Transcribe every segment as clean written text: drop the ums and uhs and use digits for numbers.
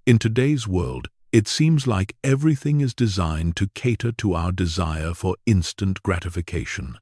In today's world, it seems like everything is designed to cater to our desire for instant gratification.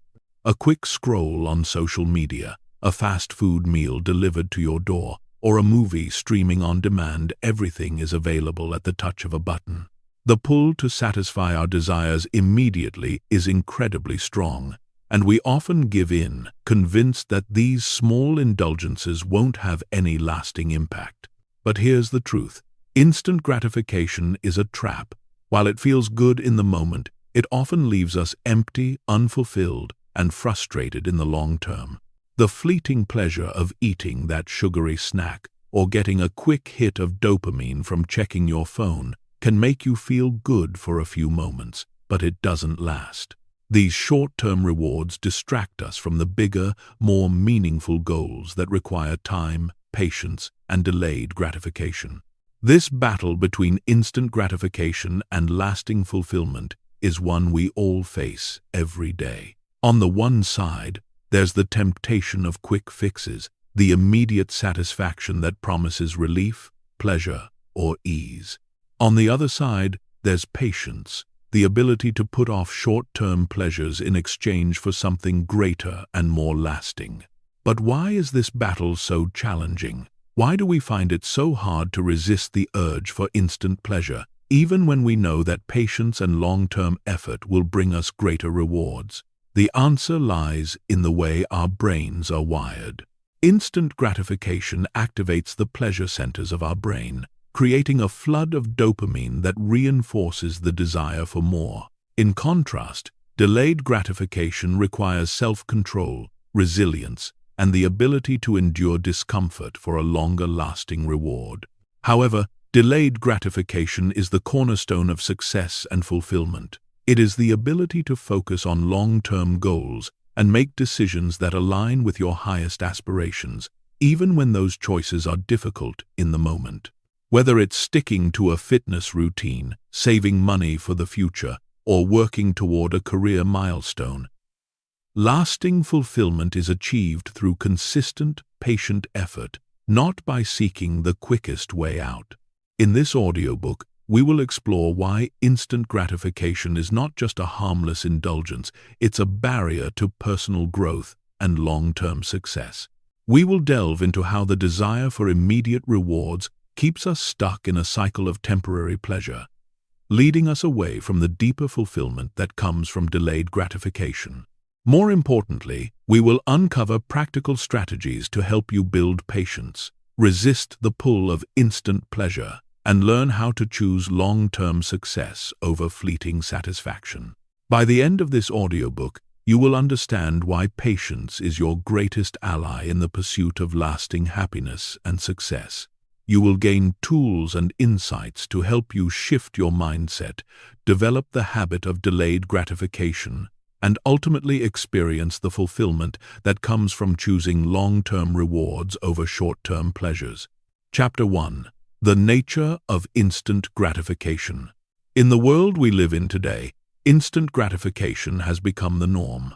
A quick scroll on social media, a fast food meal delivered to your door, or a movie streaming on demand, everything is available at the touch of a button. The pull to satisfy our desires immediately is incredibly strong, and we often give in, convinced that these small indulgences won't have any lasting impact. But here's the truth. Instant gratification is a trap. While it feels good in the moment, it often leaves us empty, unfulfilled, and frustrated in the long term. The fleeting pleasure of eating that sugary snack or getting a quick hit of dopamine from checking your phone can make you feel good for a few moments, but it doesn't last. These short-term rewards distract us from the bigger, more meaningful goals that require time, patience, and delayed gratification. This battle between instant gratification and lasting fulfillment is one we all face every day. On the one side, there's the temptation of quick fixes, the immediate satisfaction that promises relief, pleasure, or ease. On the other side, there's patience, the ability to put off short-term pleasures in exchange for something greater and more lasting. But why is this battle so challenging? Why do we find it so hard to resist the urge for instant pleasure, even when we know that patience and long-term effort will bring us greater rewards? The answer lies in the way our brains are wired. Instant gratification activates the pleasure centers of our brain, creating a flood of dopamine that reinforces the desire for more. In contrast, delayed gratification requires self-control, resilience, and the ability to endure discomfort for a longer-lasting reward. However, delayed gratification is the cornerstone of success and fulfillment. It is the ability to focus on long-term goals and make decisions that align with your highest aspirations, even when those choices are difficult in the moment. Whether it's sticking to a fitness routine, saving money for the future, or working toward a career milestone, lasting fulfillment is achieved through consistent, patient effort, not by seeking the quickest way out. In this audiobook, we will explore why instant gratification is not just a harmless indulgence, it's a barrier to personal growth and long-term success. We will delve into how the desire for immediate rewards keeps us stuck in a cycle of temporary pleasure, leading us away from the deeper fulfillment that comes from delayed gratification. More importantly, we will uncover practical strategies to help you build patience, resist the pull of instant pleasure, and learn how to choose long-term success over fleeting satisfaction. By the end of this audiobook, you will understand why patience is your greatest ally in the pursuit of lasting happiness and success. You will gain tools and insights to help you shift your mindset, develop the habit of delayed gratification, and ultimately experience the fulfillment that comes from choosing long-term rewards over short-term pleasures. Chapter 1. The nature of instant gratification. In the world we live in today, instant gratification has become the norm.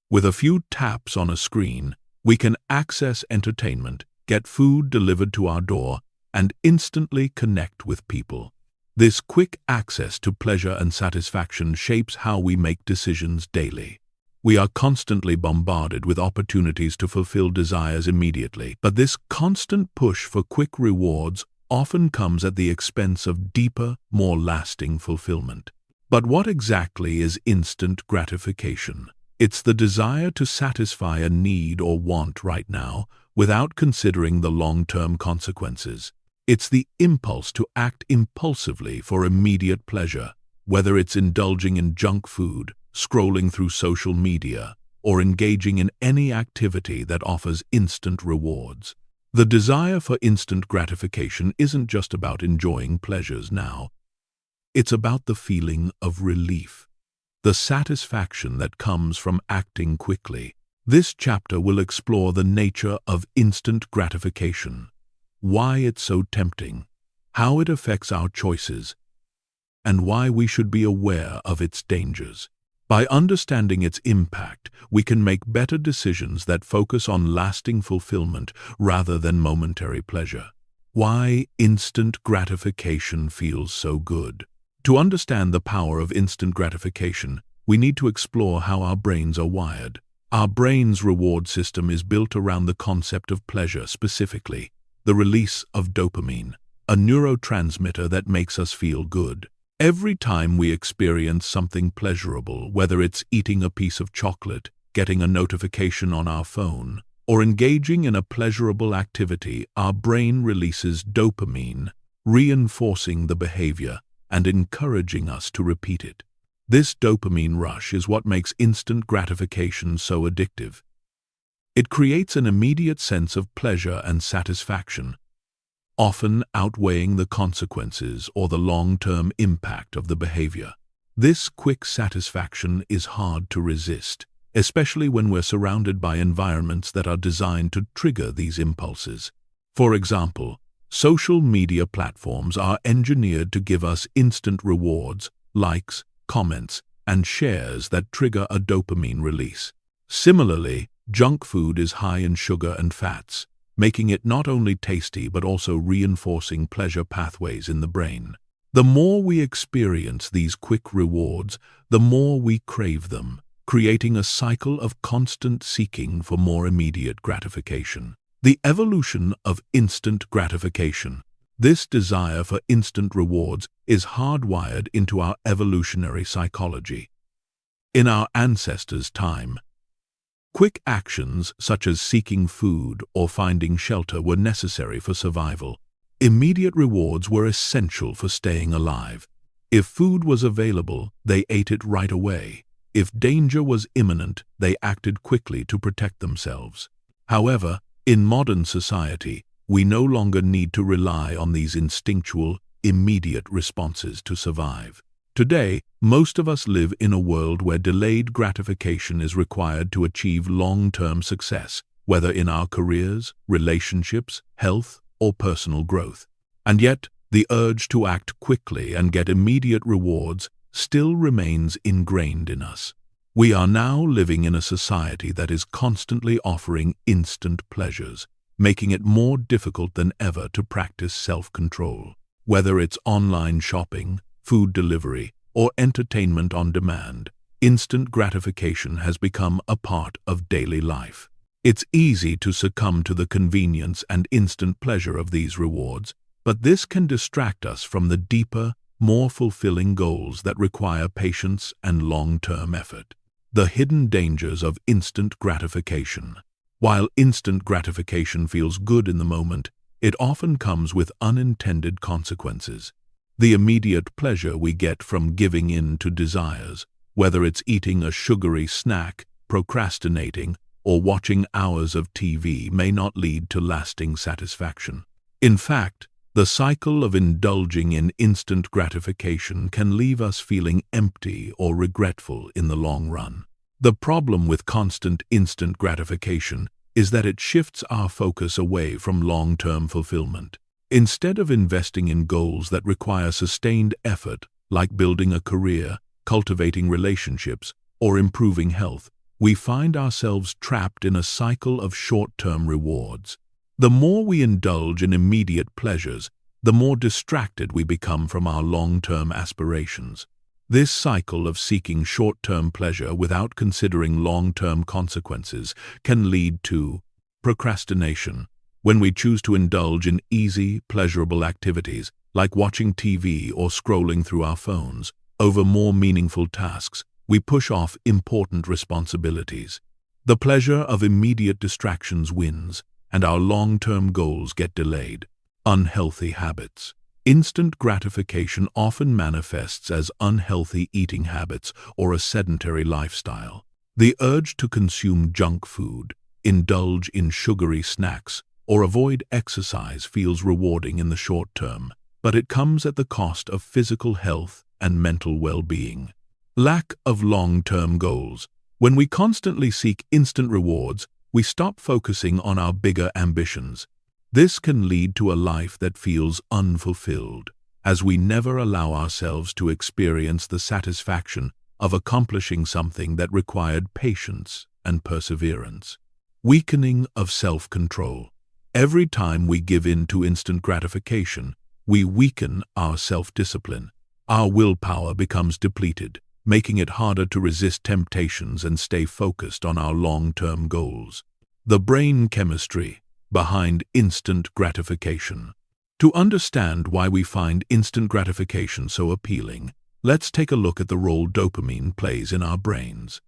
With a few taps on a screen, we can access entertainment, get food delivered to our door, and instantly connect with people. This quick access to pleasure and satisfaction shapes how we make decisions daily. We are constantly bombarded with opportunities to fulfill desires immediately, but this constant push for quick rewards often comes at the expense of deeper, more lasting fulfillment. But what exactly is instant gratification? It's the desire to satisfy a need or want right now without considering the long-term consequences. It's the impulse to act impulsively for immediate pleasure, whether it's indulging in junk food, scrolling through social media, or engaging in any activity that offers instant rewards. The desire for instant gratification isn't just about enjoying pleasures now. It's about the feeling of relief, the satisfaction that comes from acting quickly. This chapter will explore the nature of instant gratification, why it's so tempting, how it affects our choices, and why we should be aware of its dangers. By understanding its impact, we can make better decisions that focus on lasting fulfillment rather than momentary pleasure. Why instant gratification feels so good. To understand the power of instant gratification, we need to explore how our brains are wired. Our brain's reward system is built around the concept of pleasure, specifically the release of dopamine, a neurotransmitter that makes us feel good. Every time we experience something pleasurable, whether it's eating a piece of chocolate, getting a notification on our phone, or engaging in a pleasurable activity, our brain releases dopamine, reinforcing the behavior and encouraging us to repeat it. This dopamine rush is what makes instant gratification so addictive. It creates an immediate sense of pleasure and satisfaction, often outweighing the consequences or the long-term impact of the behavior. This quick satisfaction is hard to resist, especially when we're surrounded by environments that are designed to trigger these impulses. For example, social media platforms are engineered to give us instant rewards, likes, comments, and shares that trigger a dopamine release. Similarly, junk food is high in sugar and fats, making it not only tasty but also reinforcing pleasure pathways in the brain. The more we experience these quick rewards, the more we crave them, creating a cycle of constant seeking for more immediate gratification. The evolution of instant gratification. This desire for instant rewards is hardwired into our evolutionary psychology. In our ancestors' time, quick actions such as seeking food or finding shelter were necessary for survival. Immediate rewards were essential for staying alive. If food was available, they ate it right away. If danger was imminent, they acted quickly to protect themselves. However, in modern society, we no longer need to rely on these instinctual, immediate responses to survive. Today, most of us live in a world where delayed gratification is required to achieve long-term success, whether in our careers, relationships, health, or personal growth. And yet, the urge to act quickly and get immediate rewards still remains ingrained in us. We are now living in a society that is constantly offering instant pleasures, making it more difficult than ever to practice self-control. Whether it's online shopping, food delivery, or entertainment on demand, instant gratification has become a part of daily life. It's easy to succumb to the convenience and instant pleasure of these rewards, but this can distract us from the deeper, more fulfilling goals that require patience and long-term effort. The hidden dangers of instant gratification. While instant gratification feels good in the moment, it often comes with unintended consequences. The immediate pleasure we get from giving in to desires, whether it's eating a sugary snack, procrastinating, or watching hours of TV, may not lead to lasting satisfaction. In fact, the cycle of indulging in instant gratification can leave us feeling empty or regretful in the long run. The problem with constant instant gratification is that it shifts our focus away from long-term fulfillment. Instead of investing in goals that require sustained effort, like building a career, cultivating relationships, or improving health, we find ourselves trapped in a cycle of short-term rewards. The more we indulge in immediate pleasures, the more distracted we become from our long-term aspirations. This cycle of seeking short-term pleasure without considering long-term consequences can lead to procrastination. When we choose to indulge in easy, pleasurable activities, like watching TV or scrolling through our phones, over more meaningful tasks, we push off important responsibilities. The pleasure of immediate distractions wins, and our long-term goals get delayed. Unhealthy habits. Instant gratification often manifests as unhealthy eating habits or a sedentary lifestyle. The urge to consume junk food, indulge in sugary snacks, or avoid exercise feels rewarding in the short term, but it comes at the cost of physical health and mental well-being. Lack of long-term goals. When we constantly seek instant rewards, we stop focusing on our bigger ambitions. This can lead to a life that feels unfulfilled, as we never allow ourselves to experience the satisfaction of accomplishing something that required patience and perseverance. Weakening of self-control. Every time we give in to instant gratification, we weaken our self-discipline. Our willpower becomes depleted, making it harder to resist temptations and stay focused on our long-term goals. The brain chemistry behind instant gratification. To understand why we find instant gratification so appealing, let's take a look at the role dopamine plays in our brains.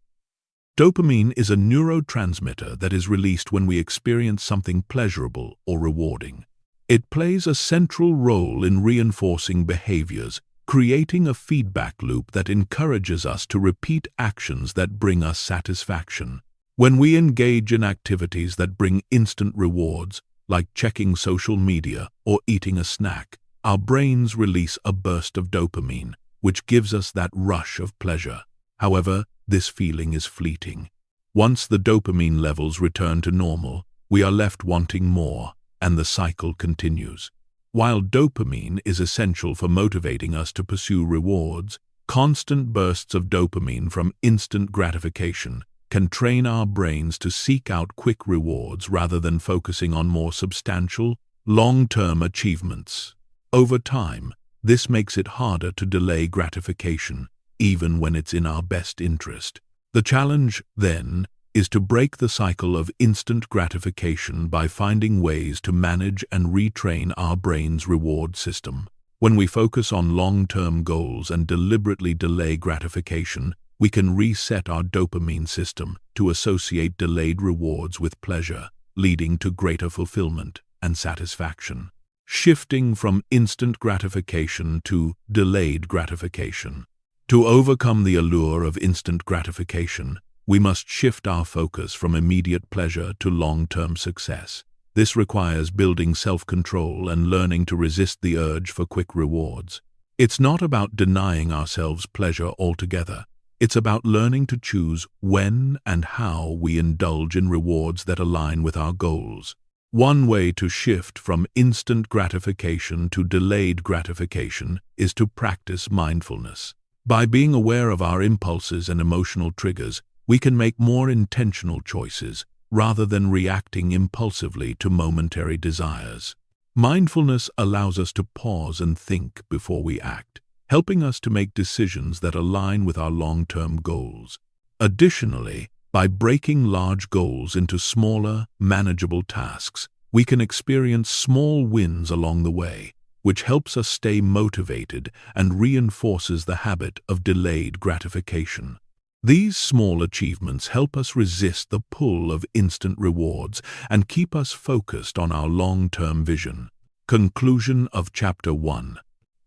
Dopamine is a neurotransmitter that is released when we experience something pleasurable or rewarding. It plays a central role in reinforcing behaviors, creating a feedback loop that encourages us to repeat actions that bring us satisfaction. When we engage in activities that bring instant rewards, like checking social media or eating a snack, our brains release a burst of dopamine, which gives us that rush of pleasure. However, this feeling is fleeting. Once the dopamine levels return to normal, we are left wanting more, and the cycle continues. While dopamine is essential for motivating us to pursue rewards, constant bursts of dopamine from instant gratification can train our brains to seek out quick rewards rather than focusing on more substantial, long-term achievements. Over time, this makes it harder to delay gratification, even when it's in our best interest. The challenge, then, is to break the cycle of instant gratification by finding ways to manage and retrain our brain's reward system. When we focus on long-term goals and deliberately delay gratification, we can reset our dopamine system to associate delayed rewards with pleasure, leading to greater fulfillment and satisfaction. Shifting from instant gratification to delayed gratification. To overcome the allure of instant gratification, we must shift our focus from immediate pleasure to long-term success. This requires building self-control and learning to resist the urge for quick rewards. It's not about denying ourselves pleasure altogether. It's about learning to choose when and how we indulge in rewards that align with our goals. One way to shift from instant gratification to delayed gratification is to practice mindfulness. By being aware of our impulses and emotional triggers, we can make more intentional choices rather than reacting impulsively to momentary desires. Mindfulness allows us to pause and think before we act, helping us to make decisions that align with our long-term goals. Additionally, by breaking large goals into smaller, manageable tasks, we can experience small wins along the way, which helps us stay motivated and reinforces the habit of delayed gratification. These small achievements help us resist the pull of instant rewards and keep us focused on our long-term vision. Conclusion of Chapter 1.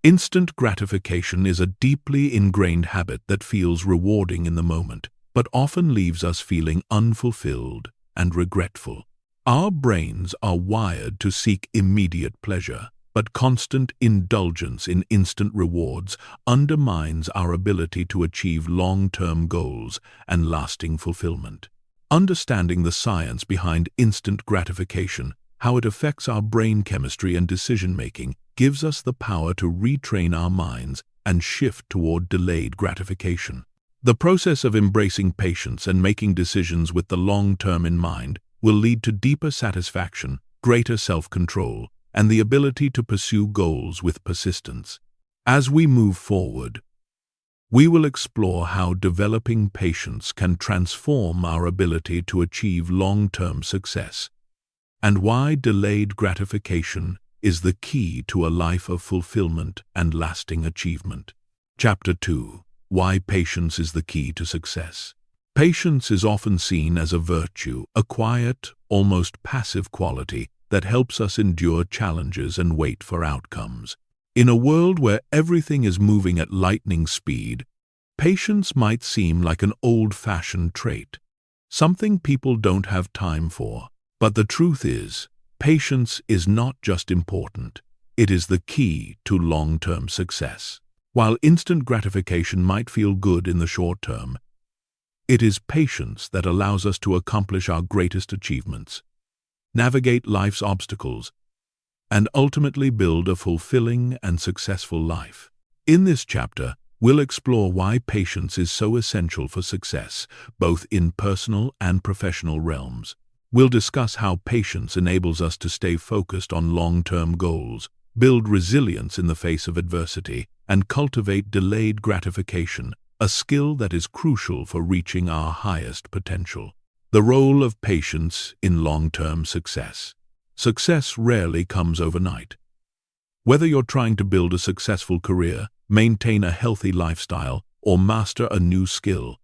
Instant gratification is a deeply ingrained habit that feels rewarding in the moment, but often leaves us feeling unfulfilled and regretful. Our brains are wired to seek immediate pleasure, but constant indulgence in instant rewards undermines our ability to achieve long-term goals and lasting fulfillment. Understanding the science behind instant gratification, how it affects our brain chemistry and decision-making, gives us the power to retrain our minds and shift toward delayed gratification. The process of embracing patience and making decisions with the long term in mind will lead to deeper satisfaction, greater self-control, and the ability to pursue goals with persistence. As we move forward, we will explore how developing patience can transform our ability to achieve long-term success, and why delayed gratification is the key to a life of fulfillment and lasting achievement. Chapter 2. Why patience is the key to success. Patience is often seen as a virtue, a quiet, almost passive quality that helps us endure challenges and wait for outcomes. In a world where everything is moving at lightning speed, patience might seem like an old-fashioned trait, something people don't have time for. But the truth is, patience is not just important, it is the key to long-term success. While instant gratification might feel good in the short term, it is patience that allows us to accomplish our greatest achievements, navigate life's obstacles, and ultimately build a fulfilling and successful life. In this chapter, we'll explore why patience is so essential for success, both in personal and professional realms. We'll discuss how patience enables us to stay focused on long-term goals, build resilience in the face of adversity, and cultivate delayed gratification, a skill that is crucial for reaching our highest potential. The role of patience in long-term success. Success rarely comes overnight. Whether you're trying to build a successful career, maintain a healthy lifestyle, or master a new skill,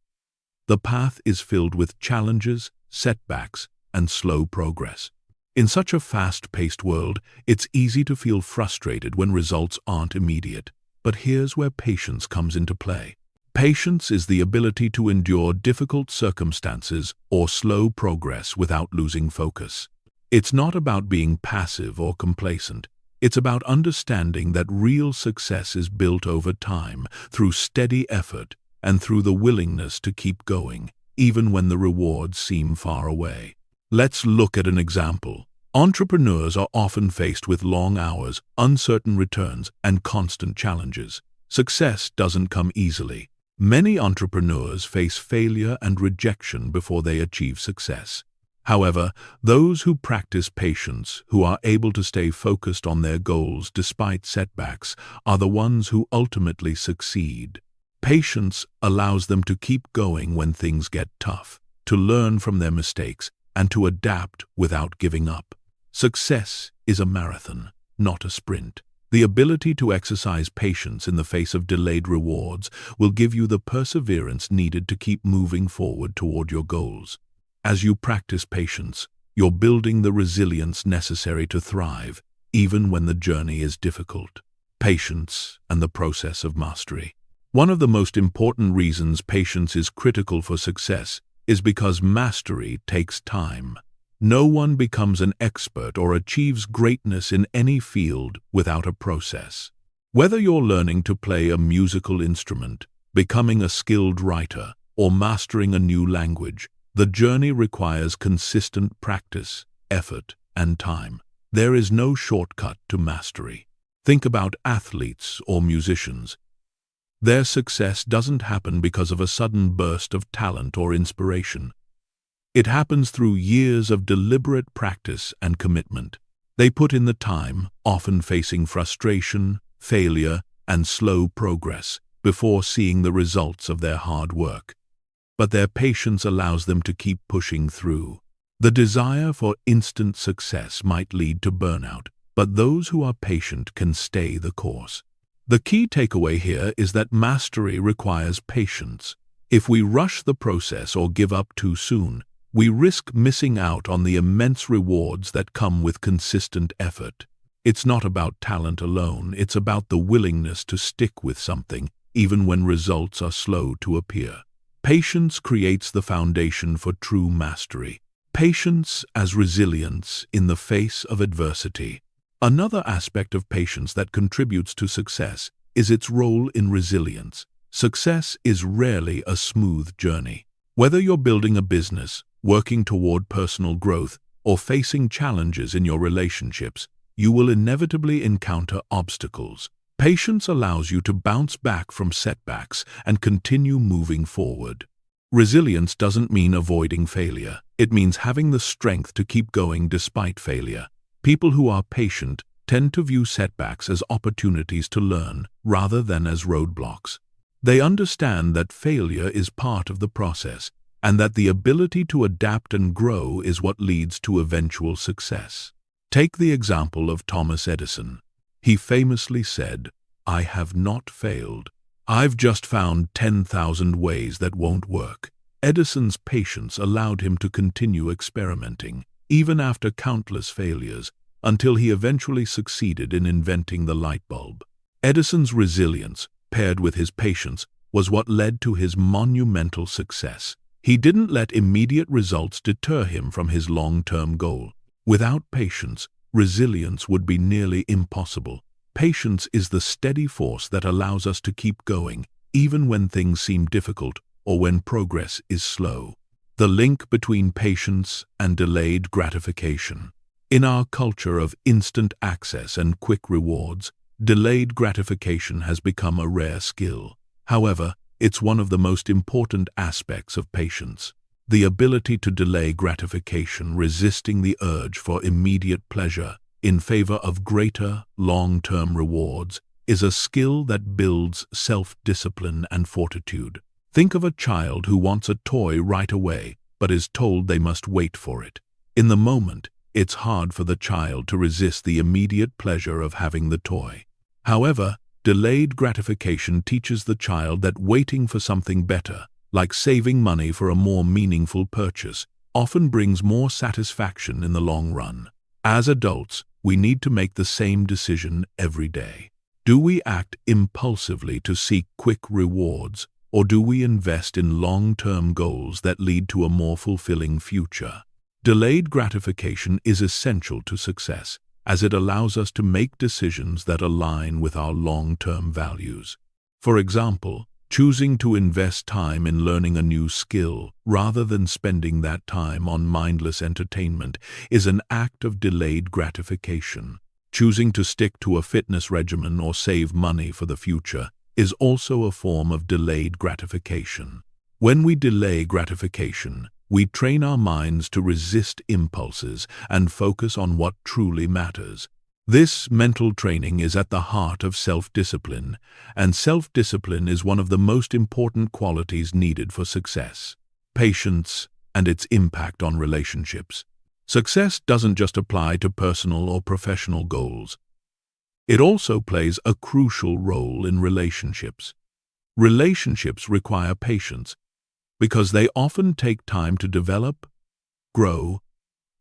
the path is filled with challenges, setbacks, and slow progress. In such a fast-paced world, it's easy to feel frustrated when results aren't immediate. But here's where patience comes into play. Patience is the ability to endure difficult circumstances or slow progress without losing focus. It's not about being passive or complacent. It's about understanding that real success is built over time, through steady effort and through the willingness to keep going, even when the rewards seem far away. Let's look at an example. Entrepreneurs are often faced with long hours, uncertain returns, and constant challenges. Success doesn't come easily. Many entrepreneurs face failure and rejection before they achieve success. However, those who practice patience, who are able to stay focused on their goals despite setbacks, are the ones who ultimately succeed. Patience allows them to keep going when things get tough, to learn from their mistakes, and to adapt without giving up. Success is a marathon, not a sprint. The ability to exercise patience in the face of delayed rewards will give you the perseverance needed to keep moving forward toward your goals. As you practice patience, you're building the resilience necessary to thrive, even when the journey is difficult. Patience and the process of mastery. One of the most important reasons patience is critical for success is because mastery takes time. No one becomes an expert or achieves greatness in any field without a process. Whether you're learning to play a musical instrument, becoming a skilled writer, or mastering a new language, the journey requires consistent practice, effort, and time. There is no shortcut to mastery. Think about athletes or musicians. Their success doesn't happen because of a sudden burst of talent or inspiration. It happens through years of deliberate practice and commitment. They put in the time, often facing frustration, failure, and slow progress, before seeing the results of their hard work. But their patience allows them to keep pushing through. The desire for instant success might lead to burnout, but those who are patient can stay the course. The key takeaway here is that mastery requires patience. If we rush the process or give up too soon, we risk missing out on the immense rewards that come with consistent effort. It's not about talent alone, it's about the willingness to stick with something, even when results are slow to appear. Patience creates the foundation for true mastery. Patience as resilience in the face of adversity. Another aspect of patience that contributes to success is its role in resilience. Success is rarely a smooth journey. Whether you're building a business, working toward personal growth, or facing challenges in your relationships, you will inevitably encounter obstacles. Patience allows you to bounce back from setbacks and continue moving forward. Resilience doesn't mean avoiding failure. It means having the strength to keep going despite failure. People who are patient tend to view setbacks as opportunities to learn rather than as roadblocks. They understand that failure is part of the process and that the ability to adapt and grow is what leads to eventual success. Take the example of Thomas Edison. He famously said, "I have not failed. I've just found 10,000 ways that won't work." Edison's patience allowed him to continue experimenting, even after countless failures, until he eventually succeeded in inventing the light bulb. Edison's resilience, paired with his patience, was what led to his monumental success. He didn't let immediate results deter him from his long-term goal. Without patience, resilience would be nearly impossible. Patience is the steady force that allows us to keep going, even when things seem difficult or when progress is slow. The link between patience and delayed gratification. In our culture of instant access and quick rewards, delayed gratification has become a rare skill. However, it's one of the most important aspects of patience. The ability to delay gratification, resisting the urge for immediate pleasure in favor of greater, long-term rewards, is a skill that builds self-discipline and fortitude. Think of a child who wants a toy right away, but is told they must wait for it. In the moment, it's hard for the child to resist the immediate pleasure of having the toy. However, delayed gratification teaches the child that waiting for something better, like saving money for a more meaningful purchase, often brings more satisfaction in the long run. As adults, we need to make the same decision every day. Do we act impulsively to seek quick rewards, or do we invest in long-term goals that lead to a more fulfilling future? Delayed gratification is essential to success, as it allows us to make decisions that align with our long-term values. For example, choosing to invest time in learning a new skill rather than spending that time on mindless entertainment is an act of delayed gratification. Choosing to stick to a fitness regimen or save money for the future is also a form of delayed gratification. When we delay gratification, we train our minds to resist impulses and focus on what truly matters. This mental training is at the heart of self-discipline, and self-discipline is one of the most important qualities needed for success. Patience and its impact on relationships. Success doesn't just apply to personal or professional goals. It also plays a crucial role in relationships. Relationships require patience because they often take time to develop, grow,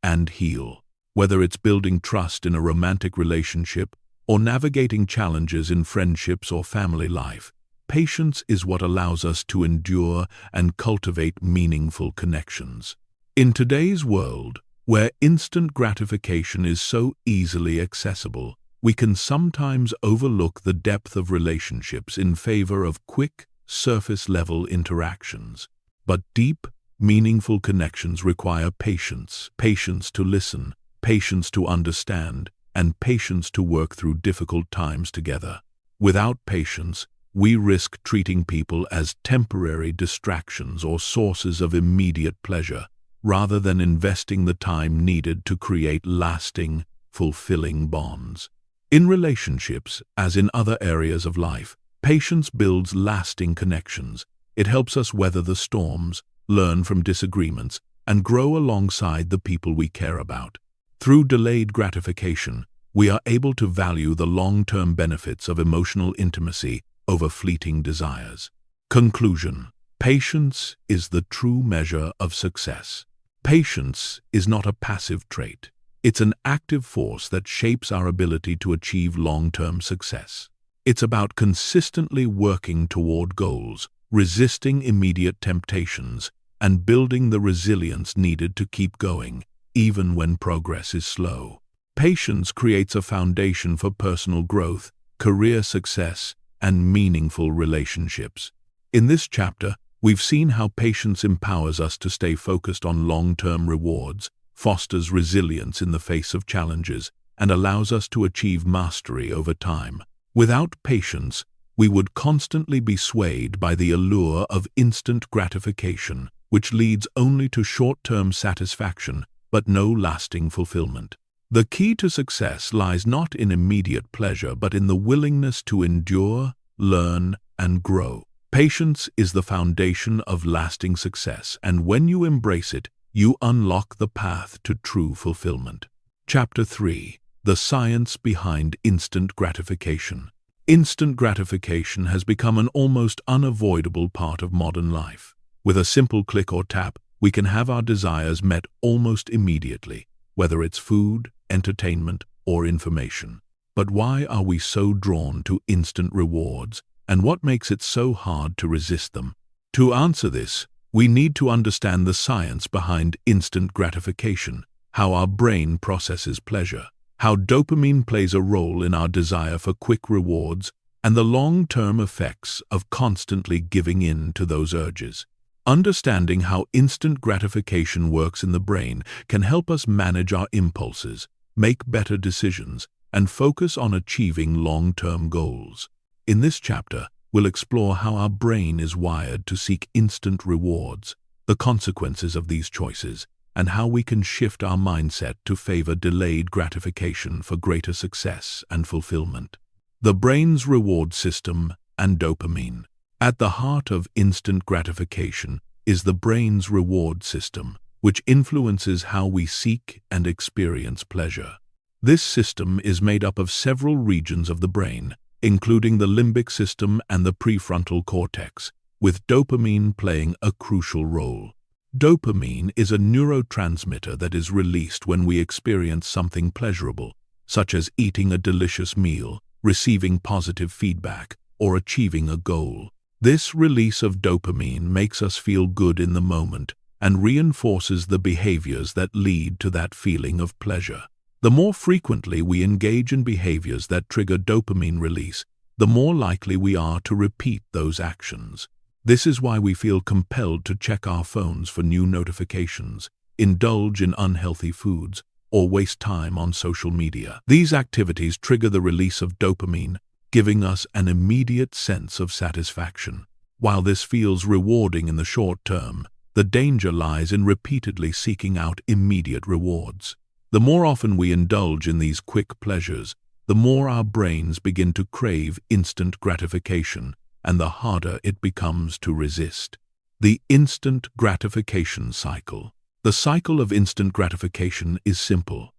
and heal. Whether it's building trust in a romantic relationship or navigating challenges in friendships or family life, patience is what allows us to endure and cultivate meaningful connections. In today's world, where instant gratification is so easily accessible, we can sometimes overlook the depth of relationships in favor of quick, surface-level interactions. But deep, meaningful connections require patience, patience to listen, patience to understand, and patience to work through difficult times together. Without patience, we risk treating people as temporary distractions or sources of immediate pleasure, rather than investing the time needed to create lasting, fulfilling bonds. In relationships, as in other areas of life, patience builds lasting connections. It helps us weather the storms, learn from disagreements, and grow alongside the people we care about. Through delayed gratification, we are able to value the long-term benefits of emotional intimacy over fleeting desires. Conclusion: patience is the true measure of success. Patience is not a passive trait. It's an active force that shapes our ability to achieve long-term success. It's about consistently working toward goals, resisting immediate temptations, and building the resilience needed to keep going, even when progress is slow. Patience creates a foundation for personal growth, career success, and meaningful relationships. In this chapter, we've seen how patience empowers us to stay focused on long-term rewards, fosters resilience in the face of challenges, and allows us to achieve mastery over time. Without patience, we would constantly be swayed by the allure of instant gratification, which leads only to short-term satisfaction, but no lasting fulfillment. The key to success lies not in immediate pleasure, but in the willingness to endure, learn, and grow. Patience is the foundation of lasting success, and when you embrace it, you unlock the path to true fulfillment. Chapter 3: The Science Behind Instant Gratification. Instant gratification has become an almost unavoidable part of modern life. With a simple click or tap, we can have our desires met almost immediately, whether it's food, entertainment, or information. But why are we so drawn to instant rewards, and what makes it so hard to resist them? To answer this, we need to understand the science behind instant gratification, how our brain processes pleasure, how dopamine plays a role in our desire for quick rewards, and the long-term effects of constantly giving in to those urges. Understanding how instant gratification works in the brain can help us manage our impulses, make better decisions, and focus on achieving long-term goals. In this chapter, we'll explore how our brain is wired to seek instant rewards, the consequences of these choices, and how we can shift our mindset to favor delayed gratification for greater success and fulfillment. The brain's reward system and dopamine. At the heart of instant gratification is the brain's reward system, which influences how we seek and experience pleasure. This system is made up of several regions of the brain, including the limbic system and the prefrontal cortex, with dopamine playing a crucial role. Dopamine is a neurotransmitter that is released when we experience something pleasurable, such as eating a delicious meal, receiving positive feedback, or achieving a goal. This release of dopamine makes us feel good in the moment and reinforces the behaviors that lead to that feeling of pleasure. The more frequently we engage in behaviors that trigger dopamine release, the more likely we are to repeat those actions. This is why we feel compelled to check our phones for new notifications, indulge in unhealthy foods, or waste time on social media. These activities trigger the release of dopamine, giving us an immediate sense of satisfaction. While this feels rewarding in the short term, the danger lies in repeatedly seeking out immediate rewards. The more often we indulge in these quick pleasures, the more our brains begin to crave instant gratification, and the harder it becomes to resist. The instant gratification cycle. The cycle of instant gratification is simple.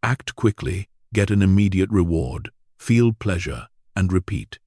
Act quickly, get an immediate reward, feel pleasure, and repeat.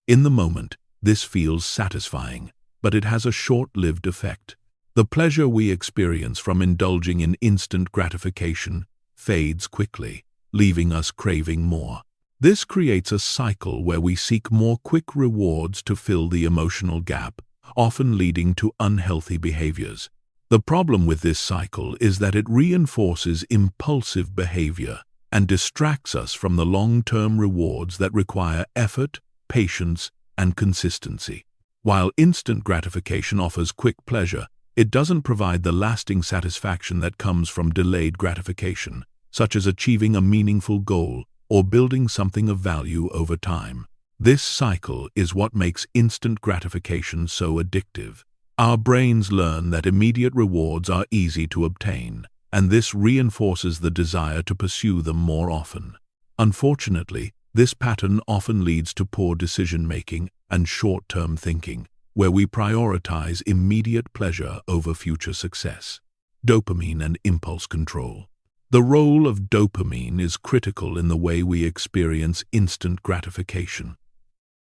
In the moment, this feels satisfying, but it has a short-lived effect. The pleasure we experience from indulging in instant gratification fades quickly, leaving us craving more. This creates a cycle where we seek more quick rewards to fill the emotional gap, often leading to unhealthy behaviors. The problem with this cycle is that it reinforces impulsive behavior and distracts us from the long-term rewards that require effort, patience, and consistency. While instant gratification offers quick pleasure, it doesn't provide the lasting satisfaction that comes from delayed gratification, such as achieving a meaningful goal or building something of value over time. This cycle is what makes instant gratification so addictive. Our brains learn that immediate rewards are easy to obtain, and this reinforces the desire to pursue them more often. Unfortunately, this pattern often leads to poor decision-making and short-term thinking, where we prioritize immediate pleasure over future success. Dopamine and impulse control. The role of dopamine is critical in the way we experience instant gratification.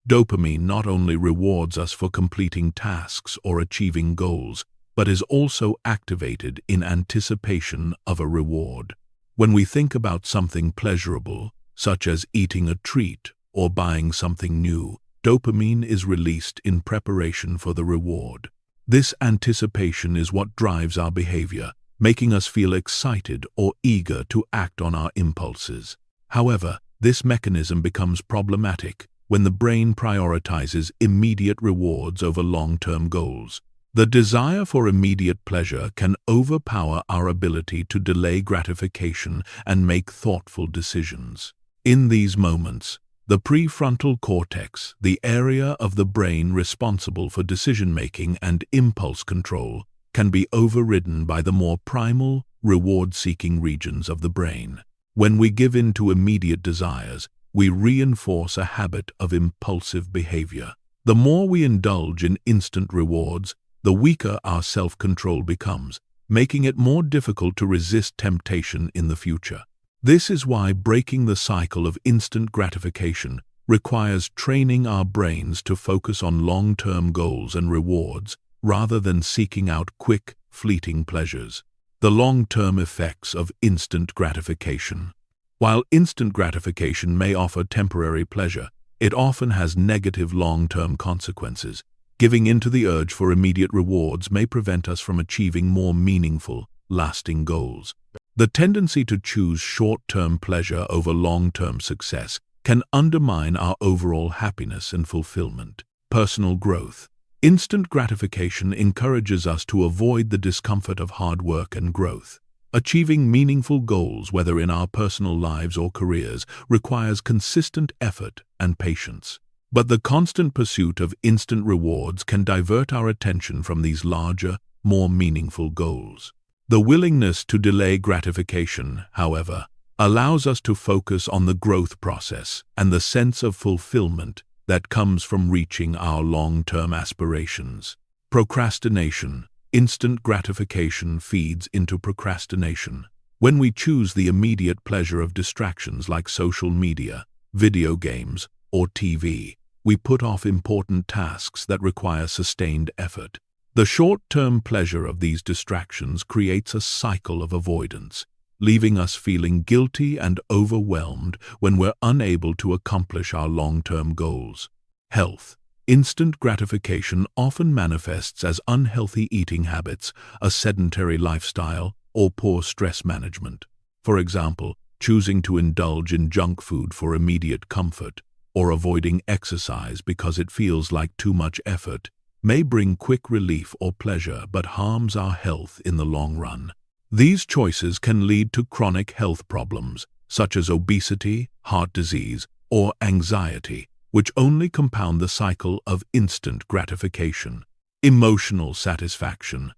Dopamine not only rewards us for completing tasks or achieving goals, but is also activated in anticipation of a reward. When we think about something pleasurable, such as eating a treat or buying something new, dopamine is released in preparation for the reward. This anticipation is what drives our behavior, making us feel excited or eager to act on our impulses. However, this mechanism becomes problematic when the brain prioritizes immediate rewards over long-term goals. The desire for immediate pleasure can overpower our ability to delay gratification and make thoughtful decisions. In these moments, the prefrontal cortex, the area of the brain responsible for decision-making and impulse control, can be overridden by the more primal, reward-seeking regions of the brain. When we give in to immediate desires, we reinforce a habit of impulsive behavior. The more we indulge in instant rewards, the weaker our self-control becomes, making it more difficult to resist temptation in the future. This is why breaking the cycle of instant gratification requires training our brains to focus on long-term goals and rewards rather than seeking out quick, fleeting pleasures. The long-term effects of instant gratification. While instant gratification may offer temporary pleasure, it often has negative long-term consequences. Giving in to the urge for immediate rewards may prevent us from achieving more meaningful, lasting goals. The tendency to choose short-term pleasure over long-term success can undermine our overall happiness and fulfillment. Personal growth. Instant gratification encourages us to avoid the discomfort of hard work and growth. Achieving meaningful goals, whether in our personal lives or careers, requires consistent effort and patience. But the constant pursuit of instant rewards can divert our attention from these larger, more meaningful goals. The willingness to delay gratification, however, allows us to focus on the growth process and the sense of fulfillment that comes from reaching our long-term aspirations. Procrastination. Instant gratification feeds into procrastination. When we choose the immediate pleasure of distractions like social media, video games, or TV, we put off important tasks that require sustained effort. The short-term pleasure of these distractions creates a cycle of avoidance, leaving us feeling guilty and overwhelmed when we're unable to accomplish our long-term goals. Health. Instant gratification often manifests as unhealthy eating habits, a sedentary lifestyle, or poor stress management. For example, choosing to indulge in junk food for immediate comfort, or avoiding exercise because it feels like too much effort, may bring quick relief or pleasure but harms our health in the long run. These choices can lead to chronic health problems, such as obesity, heart disease, or anxiety, which only compound the cycle of instant gratification. Emotional satisfaction.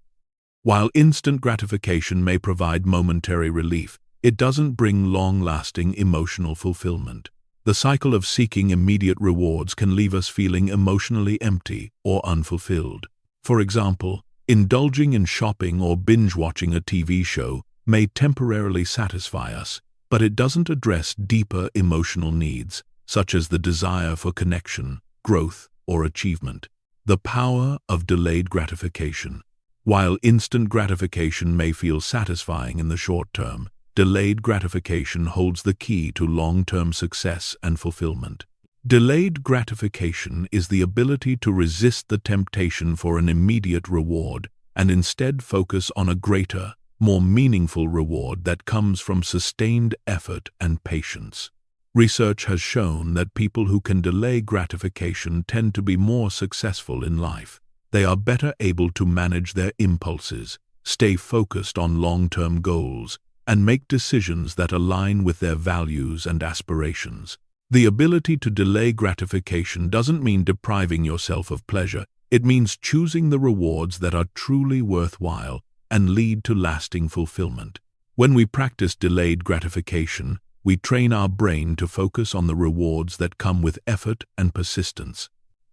While instant gratification may provide momentary relief, it doesn't bring long-lasting emotional fulfillment. The cycle of seeking immediate rewards can leave us feeling emotionally empty or unfulfilled. For example, indulging in shopping or binge-watching a TV show may temporarily satisfy us, but it doesn't address deeper emotional needs, such as the desire for connection, growth, or achievement. The power of delayed gratification. While instant gratification may feel satisfying in the short term, delayed gratification holds the key to long-term success and fulfillment. Delayed gratification is the ability to resist the temptation for an immediate reward and instead focus on a greater, more meaningful reward that comes from sustained effort and patience. Research has shown that people who can delay gratification tend to be more successful in life. They are better able to manage their impulses, stay focused on long-term goals, and make decisions that align with their values and aspirations. The ability to delay gratification doesn't mean depriving yourself of pleasure. It means choosing the rewards that are truly worthwhile and lead to lasting fulfillment. When we practice delayed gratification, we train our brain to focus on the rewards that come with effort and persistence.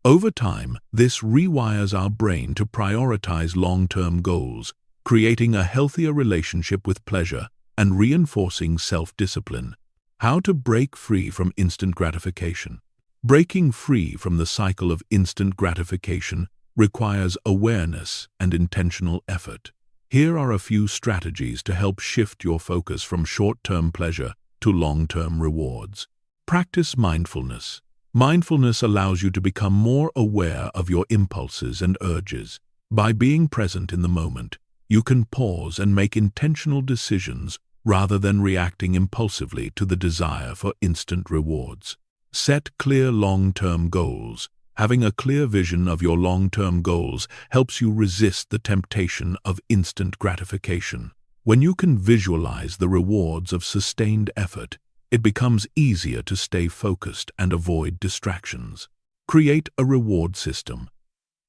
Over time, this rewires our brain to prioritize long-term goals, creating a healthier relationship with pleasure and reinforcing self-discipline. How to break free from instant gratification. Breaking free from the cycle of instant gratification requires awareness and intentional effort. Here are a few strategies to help shift your focus from short-term pleasure to long-term rewards. Practice mindfulness. Mindfulness allows you to become more aware of your impulses and urges. By being present in the moment, you can pause and make intentional decisions rather than reacting impulsively to the desire for instant rewards. Set clear long-term goals. Having a clear vision of your long-term goals helps you resist the temptation of instant gratification. When you can visualize the rewards of sustained effort, it becomes easier to stay focused and avoid distractions. Create a reward system.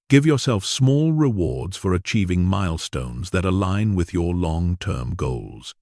Give yourself small rewards for achieving milestones that align with your long-term goals.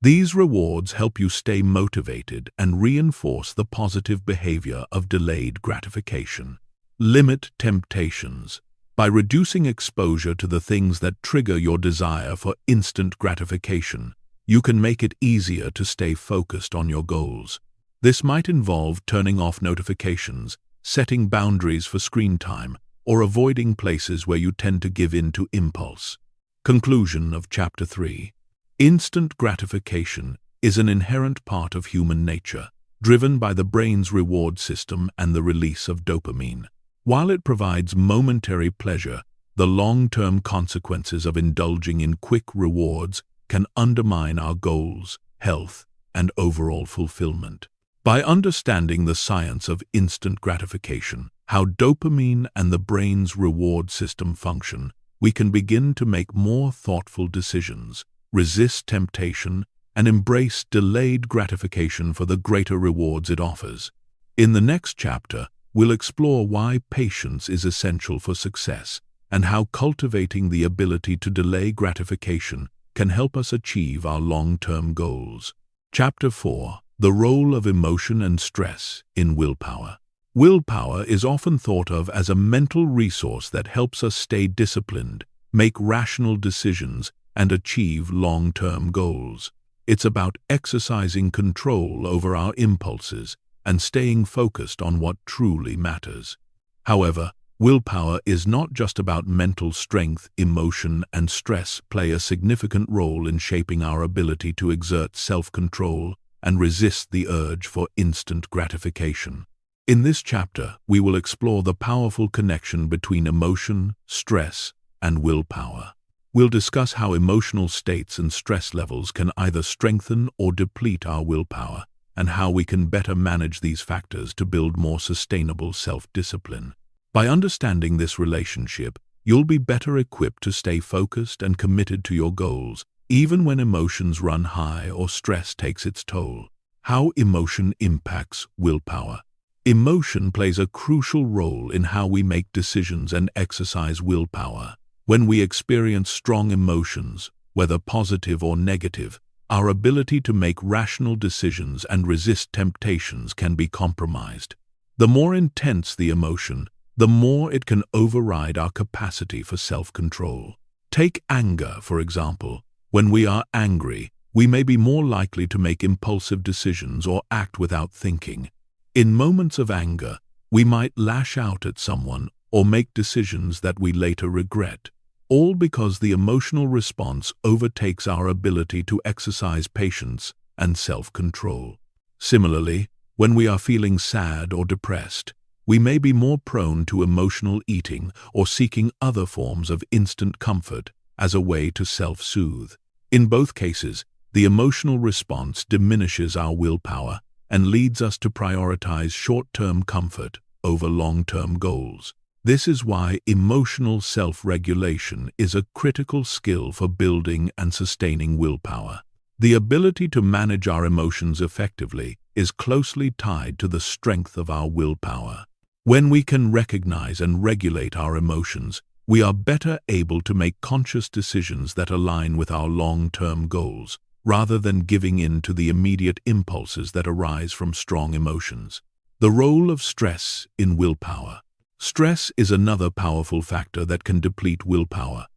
These rewards help you stay motivated and reinforce the positive behavior of delayed gratification. Limit temptations. By reducing exposure to the things that trigger your desire for instant gratification, you can make it easier to stay focused on your goals. This might involve turning off notifications, setting boundaries for screen time, or avoiding places where you tend to give in to impulse. Conclusion of Chapter 3. Instant gratification is an inherent part of human nature, driven by the brain's reward system and the release of dopamine. While it provides momentary pleasure, the long-term consequences of indulging in quick rewards can undermine our goals, health, and overall fulfillment. By understanding the science of instant gratification, how dopamine and the brain's reward system function, we can begin to make more thoughtful decisions, resist temptation, and embrace delayed gratification for the greater rewards it offers. In the next chapter, we'll explore why patience is essential for success and how cultivating the ability to delay gratification can help us achieve our long-term goals. Chapter 4. The role of emotion and stress in willpower. Willpower is often thought of as a mental resource that helps us stay disciplined, make rational decisions, and achieve long-term goals. It's about exercising control over our impulses and staying focused on what truly matters. However, willpower is not just about mental strength. Emotion and stress play a significant role in shaping our ability to exert self-control and resist the urge for instant gratification. In this chapter, we will explore the powerful connection between emotion, stress, and willpower. We'll discuss how emotional states and stress levels can either strengthen or deplete our willpower, and how we can better manage these factors to build more sustainable self-discipline. By understanding this relationship, you'll be better equipped to stay focused and committed to your goals, even when emotions run high or stress takes its toll. How emotion impacts willpower. Emotion plays a crucial role in how we make decisions and exercise willpower. When we experience strong emotions, whether positive or negative, our ability to make rational decisions and resist temptations can be compromised. The more intense the emotion, the more it can override our capacity for self-control. Take anger, for example. When we are angry, we may be more likely to make impulsive decisions or act without thinking. In moments of anger, we might lash out at someone or make decisions that we later regret, all because the emotional response overtakes our ability to exercise patience and self-control. Similarly, when we are feeling sad or depressed, we may be more prone to emotional eating or seeking other forms of instant comfort as a way to self-soothe. In both cases, the emotional response diminishes our willpower and leads us to prioritize short-term comfort over long-term goals. This is why emotional self-regulation is a critical skill for building and sustaining willpower. The ability to manage our emotions effectively is closely tied to the strength of our willpower. When we can recognize and regulate our emotions, we are better able to make conscious decisions that align with our long-term goals, rather than giving in to the immediate impulses that arise from strong emotions. The role of stress in willpower. Stress is another powerful factor that can deplete willpower.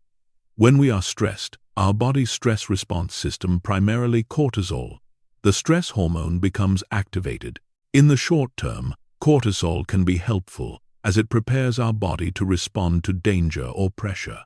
When we are stressed, our body's stress response system, primarily cortisol, the stress hormone, becomes activated. In the short term, cortisol can be helpful as it prepares our body to respond to danger or pressure.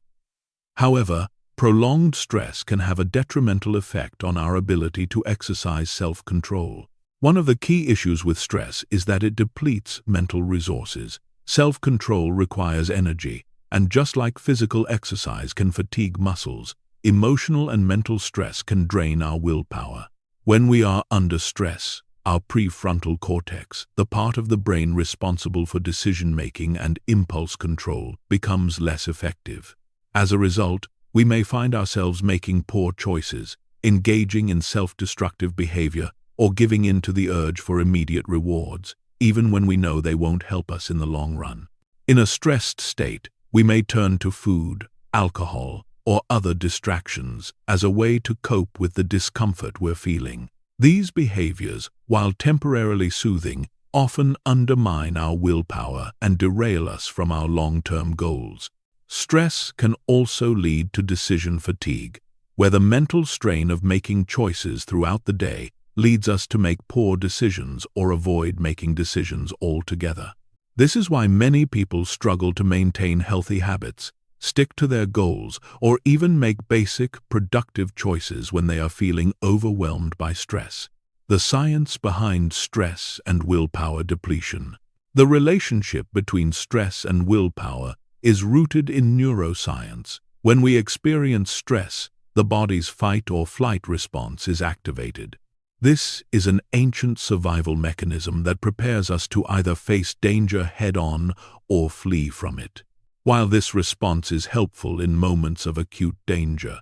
However, prolonged stress can have a detrimental effect on our ability to exercise self-control. One of the key issues with stress is that it depletes mental resources. Self-control requires energy, and just like physical exercise can fatigue muscles, emotional and mental stress can drain our willpower. When we are under stress, our prefrontal cortex, the part of the brain responsible for decision-making and impulse control, becomes less effective. As a result, we may find ourselves making poor choices, engaging in self-destructive behavior, or giving in to the urge for immediate rewards, even when we know they won't help us in the long run. In a stressed state, we may turn to food, alcohol, or other distractions as a way to cope with the discomfort we're feeling. These behaviors, while temporarily soothing, often undermine our willpower and derail us from our long-term goals. Stress can also lead to decision fatigue, where the mental strain of making choices throughout the day leads us to make poor decisions or avoid making decisions altogether. This is why many people struggle to maintain healthy habits, stick to their goals, or even make basic, productive choices when they are feeling overwhelmed by stress. The science behind stress and willpower depletion. The relationship between stress and willpower is rooted in neuroscience. When we experience stress, the body's fight or flight response is activated. This is an ancient survival mechanism that prepares us to either face danger head-on or flee from it. While this response is helpful in moments of acute danger,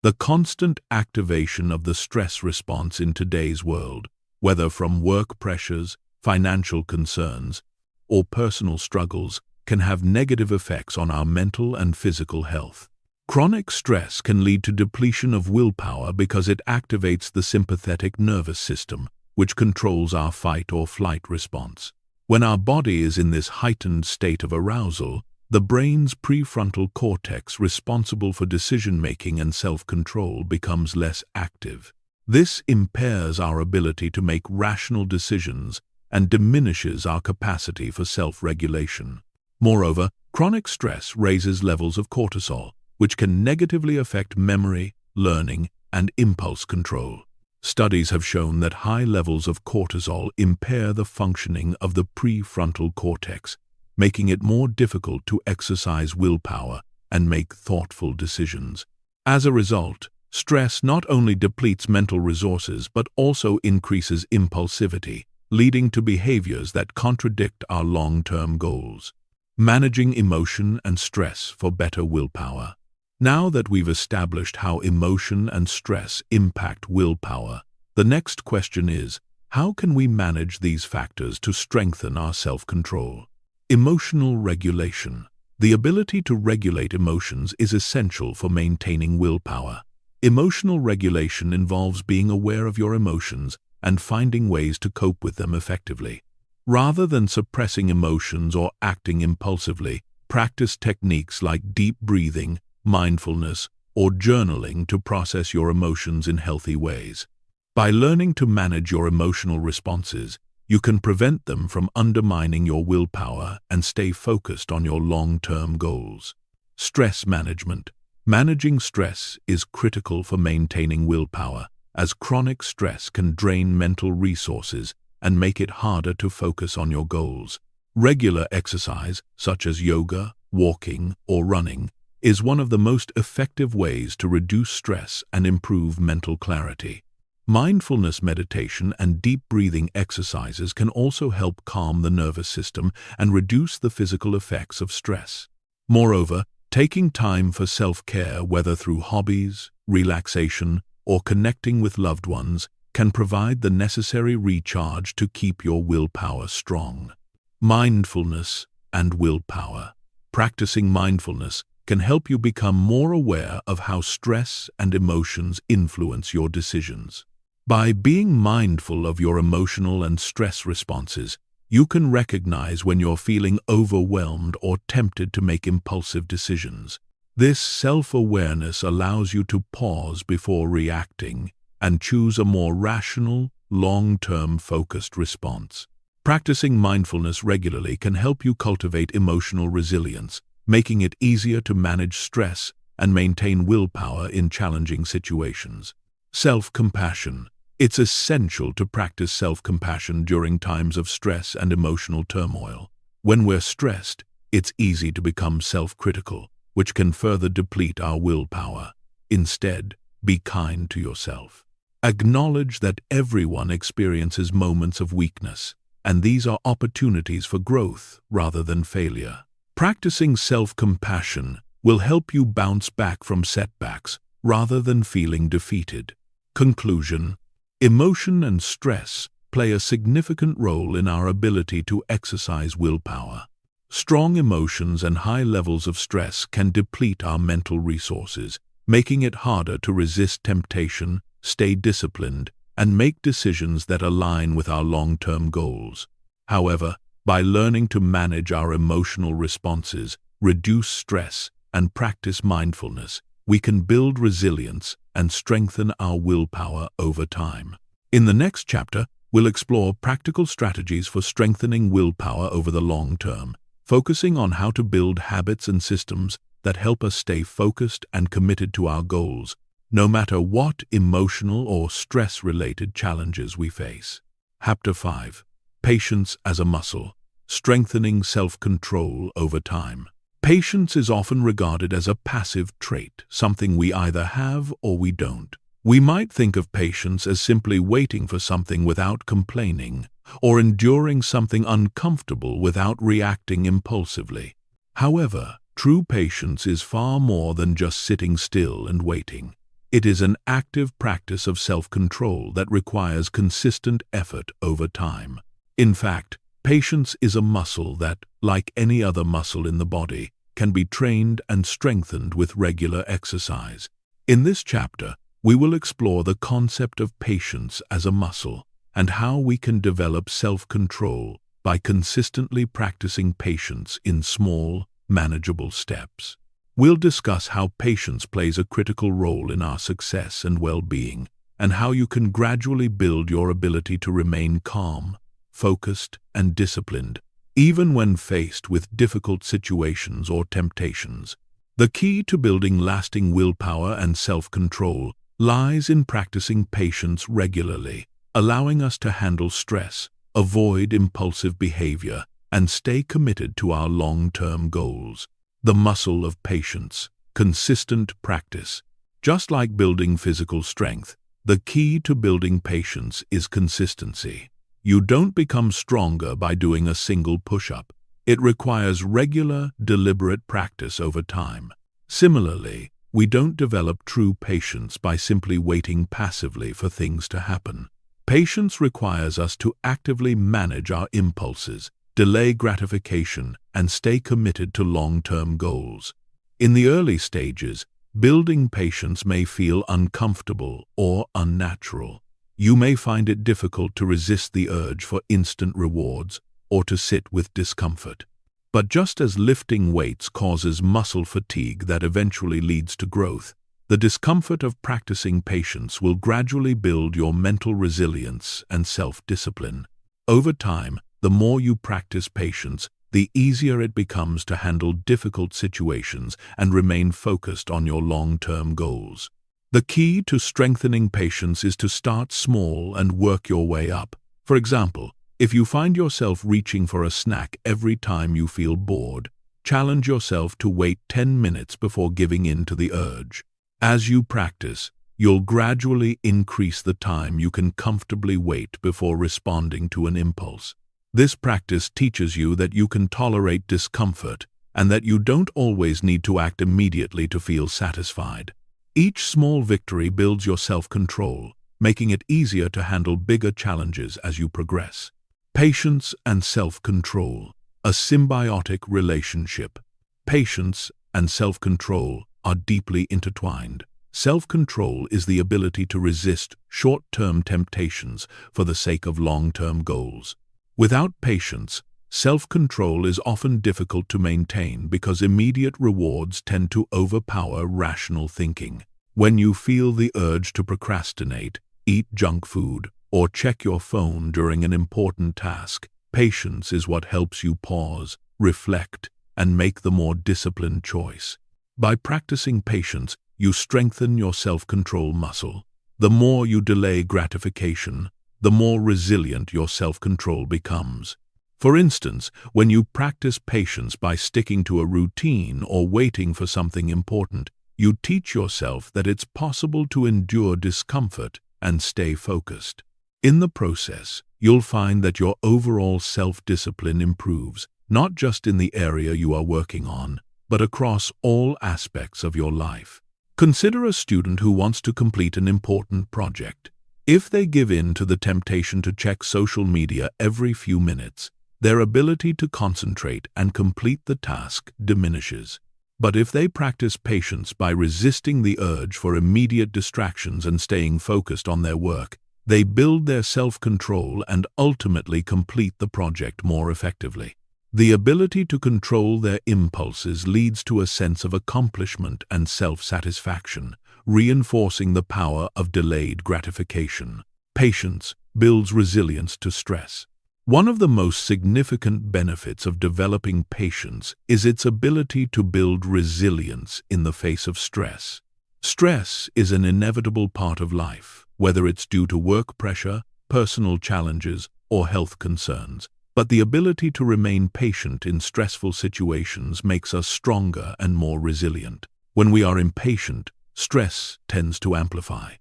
the constant activation of the stress response in today's world, whether from work pressures, financial concerns, or personal struggles, can have negative effects on our mental and physical health. Chronic stress can lead to depletion of willpower because it activates the sympathetic nervous system, which controls our fight or flight response. When our body is in this heightened state of arousal, the brain's prefrontal cortex, responsible for decision-making and self-control, becomes less active. This impairs our ability to make rational decisions and diminishes our capacity for self-regulation. Moreover, chronic stress raises levels of cortisol, which can negatively affect memory, learning, and impulse control. Studies have shown that high levels of cortisol impair the functioning of the prefrontal cortex, making it more difficult to exercise willpower and make thoughtful decisions. As a result, stress not only depletes mental resources but also increases impulsivity, leading to behaviors that contradict our long-term goals. Managing emotion and stress for better willpower. Now that we've established how emotion and stress impact willpower, the next question is, how can we manage these factors to strengthen our self-control? Emotional regulation. The ability to regulate emotions is essential for maintaining willpower. Emotional regulation involves being aware of your emotions and finding ways to cope with them effectively. Rather than suppressing emotions or acting impulsively, practice techniques like deep breathing, mindfulness, or journaling to process your emotions in healthy ways. By learning to manage your emotional responses, you can prevent them from undermining your willpower and stay focused on your long-term goals. Stress management. Managing stress is critical for maintaining willpower, as chronic stress can drain mental resources and make it harder to focus on your goals. Regular exercise, such as yoga, walking, or running, is one of the most effective ways to reduce stress and improve mental clarity. Mindfulness meditation and deep breathing exercises can also help calm the nervous system and reduce the physical effects of stress. Moreover, taking time for self-care, whether through hobbies, relaxation, or connecting with loved ones, can provide the necessary recharge to keep your willpower strong. Mindfulness and willpower. Practicing mindfulness can help you become more aware of how stress and emotions influence your decisions. By being mindful of your emotional and stress responses, you can recognize when you're feeling overwhelmed or tempted to make impulsive decisions. This self-awareness allows you to pause before reacting and choose a more rational, long-term focused response. Practicing mindfulness regularly can help you cultivate emotional resilience, making it easier to manage stress and maintain willpower in challenging situations. Self-compassion. It's essential to practice self-compassion during times of stress and emotional turmoil. When we're stressed, it's easy to become self-critical, which can further deplete our willpower. Instead, be kind to yourself. Acknowledge that everyone experiences moments of weakness, and these are opportunities for growth rather than failure. Practicing self-compassion will help you bounce back from setbacks rather than feeling defeated. Conclusion. Emotion and stress play a significant role in our ability to exercise willpower. Strong emotions and high levels of stress can deplete our mental resources, making it harder to resist temptation, stay disciplined, and make decisions that align with our long-term goals. However, by learning to manage our emotional responses, reduce stress, and practice mindfulness, we can build resilience and strengthen our willpower over time. In the next chapter, we'll explore practical strategies for strengthening willpower over the long term, focusing on how to build habits and systems that help us stay focused and committed to our goals, no matter what emotional or stress-related challenges we face. Chapter 5. Patience as a muscle, strengthening self-control over time. Patience is often regarded as a passive trait, something we either have or we don't. We might think of patience as simply waiting for something without complaining, or enduring something uncomfortable without reacting impulsively. However, true patience is far more than just sitting still and waiting. It is an active practice of self-control that requires consistent effort over time. In fact, Patience is a muscle that, like any other muscle in the body, can be trained and strengthened with regular exercise. In this chapter, we will explore the concept of patience as a muscle and how we can develop self-control by consistently practicing patience in small, manageable steps. We'll discuss how patience plays a critical role in our success and well-being, and how you can gradually build your ability to remain calm, focused, and disciplined, even when faced with difficult situations or temptations. The key to building lasting willpower and self-control lies in practicing patience regularly, allowing us to handle stress, avoid impulsive behavior, and stay committed to our long-term goals. The muscle of patience, consistent practice. Just like building physical strength, the key to building patience is consistency. You don't become stronger by doing a single push-up. It requires regular, deliberate practice over time. Similarly, we don't develop true patience by simply waiting passively for things to happen. Patience requires us to actively manage our impulses, delay gratification, and stay committed to long-term goals. In the early stages, building patience may feel uncomfortable or unnatural. You may find it difficult to resist the urge for instant rewards or to sit with discomfort. But just as lifting weights causes muscle fatigue that eventually leads to growth, the discomfort of practicing patience will gradually build your mental resilience and self-discipline. Over time, the more you practice patience, the easier it becomes to handle difficult situations and remain focused on your long-term goals. The key to strengthening patience is to start small and work your way up. For example, if you find yourself reaching for a snack every time you feel bored, challenge yourself to wait 10 minutes before giving in to the urge. As you practice, you'll gradually increase the time you can comfortably wait before responding to an impulse. This practice teaches you that you can tolerate discomfort and that you don't always need to act immediately to feel satisfied. Each small victory builds your self-control, making it easier to handle bigger challenges as you progress. Patience and self-control, a symbiotic relationship. Patience and self-control are deeply intertwined. Self-control is the ability to resist short-term temptations for the sake of long-term goals. Without patience, self-control is often difficult to maintain because immediate rewards tend to overpower rational thinking. When you feel the urge to procrastinate, eat junk food, or check your phone during an important task, patience is what helps you pause, reflect, and make the more disciplined choice. By practicing patience, you strengthen your self-control muscle. The more you delay gratification, the more resilient your self-control becomes. For instance, when you practice patience by sticking to a routine or waiting for something important, you teach yourself that it's possible to endure discomfort and stay focused. In the process, you'll find that your overall self-discipline improves, not just in the area you are working on, but across all aspects of your life. Consider a student who wants to complete an important project. If they give in to the temptation to check social media every few minutes, their ability to concentrate and complete the task diminishes. But if they practice patience by resisting the urge for immediate distractions and staying focused on their work, they build their self-control and ultimately complete the project more effectively. The ability to control their impulses leads to a sense of accomplishment and self-satisfaction, reinforcing the power of delayed gratification. Patience builds resilience to stress. One of the most significant benefits of developing patience is its ability to build resilience in the face of stress. Stress is an inevitable part of life, whether it's due to work pressure, personal challenges, or health concerns. But the ability to remain patient in stressful situations makes us stronger and more resilient. When we are impatient, stress tends to amplify.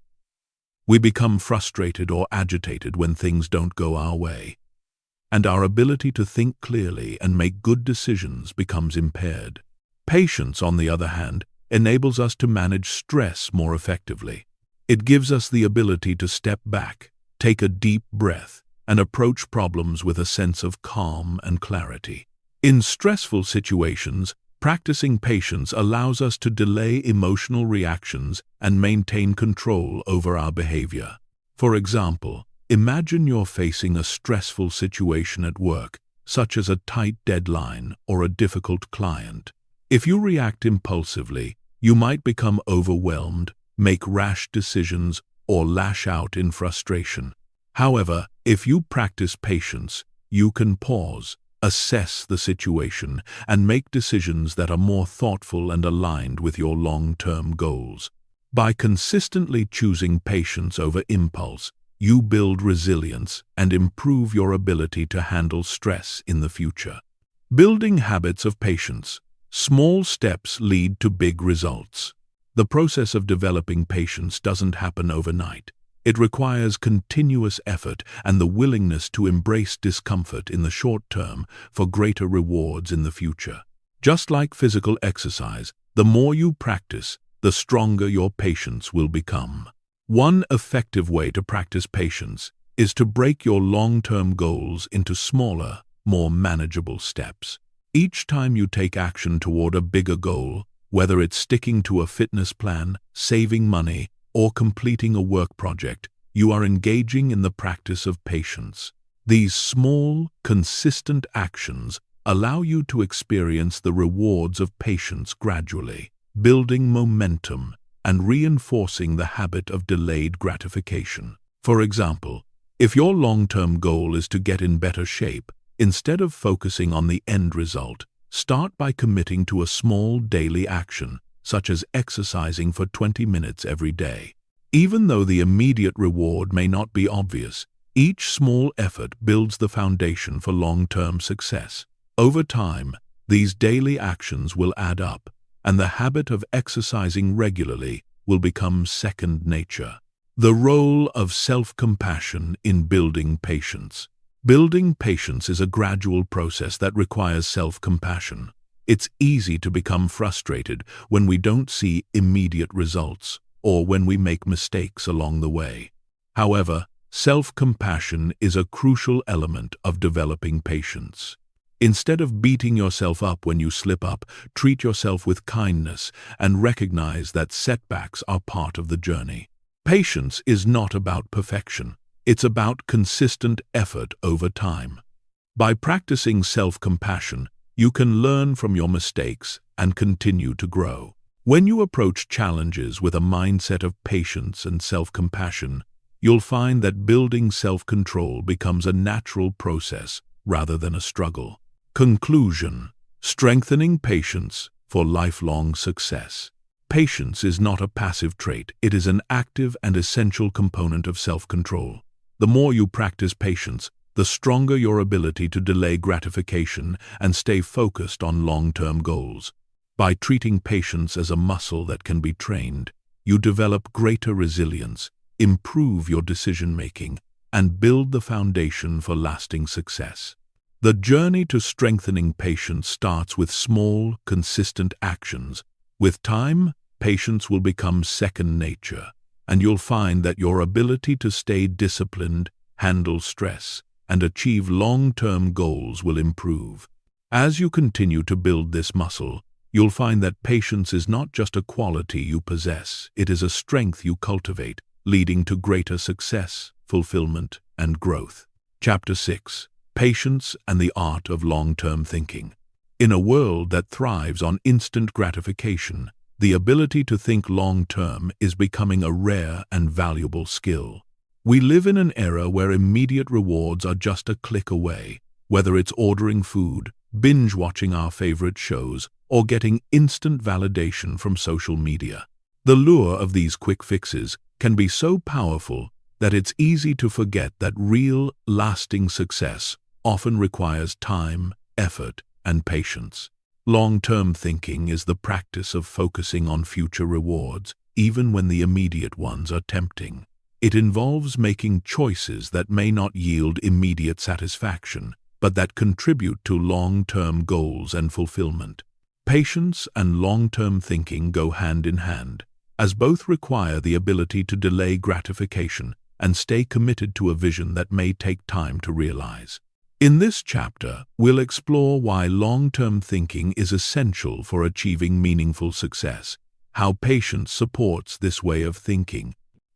We become frustrated or agitated when things don't go our way, and our ability to think clearly and make good decisions becomes impaired. Patience, on the other hand, enables us to manage stress more effectively. It gives us the ability to step back, take a deep breath, and approach problems with a sense of calm and clarity. In stressful situations, practicing patience allows us to delay emotional reactions and maintain control over our behavior. For example, imagine you're facing a stressful situation at work, such as a tight deadline or a difficult client. If you react impulsively, you might become overwhelmed, make rash decisions, or lash out in frustration. However, if you practice patience, you can pause, assess the situation, and make decisions that are more thoughtful and aligned with your long-term goals. By consistently choosing patience over impulse, you build resilience and improve your ability to handle stress in the future. Building habits of patience. Small steps lead to big results. The process of developing patience doesn't happen overnight. It requires continuous effort and the willingness to embrace discomfort in the short term for greater rewards in the future. Just like physical exercise, the more you practice, the stronger your patience will become. One effective way to practice patience is to break your long-term goals into smaller, more manageable steps. Each time you take action toward a bigger goal, whether it's sticking to a fitness plan, saving money, or completing a work project, you are engaging in the practice of patience. These small, consistent actions allow you to experience the rewards of patience gradually, building momentum and reinforcing the habit of delayed gratification. For example, if your long-term goal is to get in better shape, instead of focusing on the end result, start by committing to a small daily action, such as exercising for 20 minutes every day. Even though the immediate reward may not be obvious, each small effort builds the foundation for long-term success. Over time, these daily actions will add up, and the habit of exercising regularly will become second nature. The role of self-compassion in building patience. Building patience is a gradual process that requires self-compassion. It's easy to become frustrated when we don't see immediate results or when we make mistakes along the way. However, self-compassion is a crucial element of developing patience. Instead of beating yourself up when you slip up, treat yourself with kindness and recognize that setbacks are part of the journey. Patience is not about perfection. It's about consistent effort over time. By practicing self-compassion, you can learn from your mistakes and continue to grow. When you approach challenges with a mindset of patience and self-compassion, you'll find that building self-control becomes a natural process rather than a struggle. Conclusion: strengthening patience for lifelong success. Patience is not a passive trait. It is an active and essential component of self-control. The more you practice patience, the stronger your ability to delay gratification and stay focused on long-term goals. By treating patience as a muscle that can be trained, you develop greater resilience, improve your decision-making, and build the foundation for lasting success. The journey to strengthening patience starts with small, consistent actions. With time, patience will become second nature, and you'll find that your ability to stay disciplined, handle stress, and achieve long-term goals will improve. As you continue to build this muscle, you'll find that patience is not just a quality you possess, it is a strength you cultivate, leading to greater success, fulfillment, and growth. Chapter 6: Patience and the Art of Long-Term Thinking. In a world that thrives on instant gratification, the ability to think long-term is becoming a rare and valuable skill. We live in an era where immediate rewards are just a click away, whether it's ordering food, binge-watching our favorite shows, or getting instant validation from social media. The lure of these quick fixes can be so powerful that it's easy to forget that real, lasting success often requires time, effort, and patience. Long-term thinking is the practice of focusing on future rewards, even when the immediate ones are tempting. It involves making choices that may not yield immediate satisfaction, but that contribute to long-term goals and fulfillment. Patience and long-term thinking go hand in hand, as both require the ability to delay gratification and stay committed to a vision that may take time to realize. In this chapter, we'll explore why long-term thinking is essential for achieving meaningful success, how patience supports this way of thinking,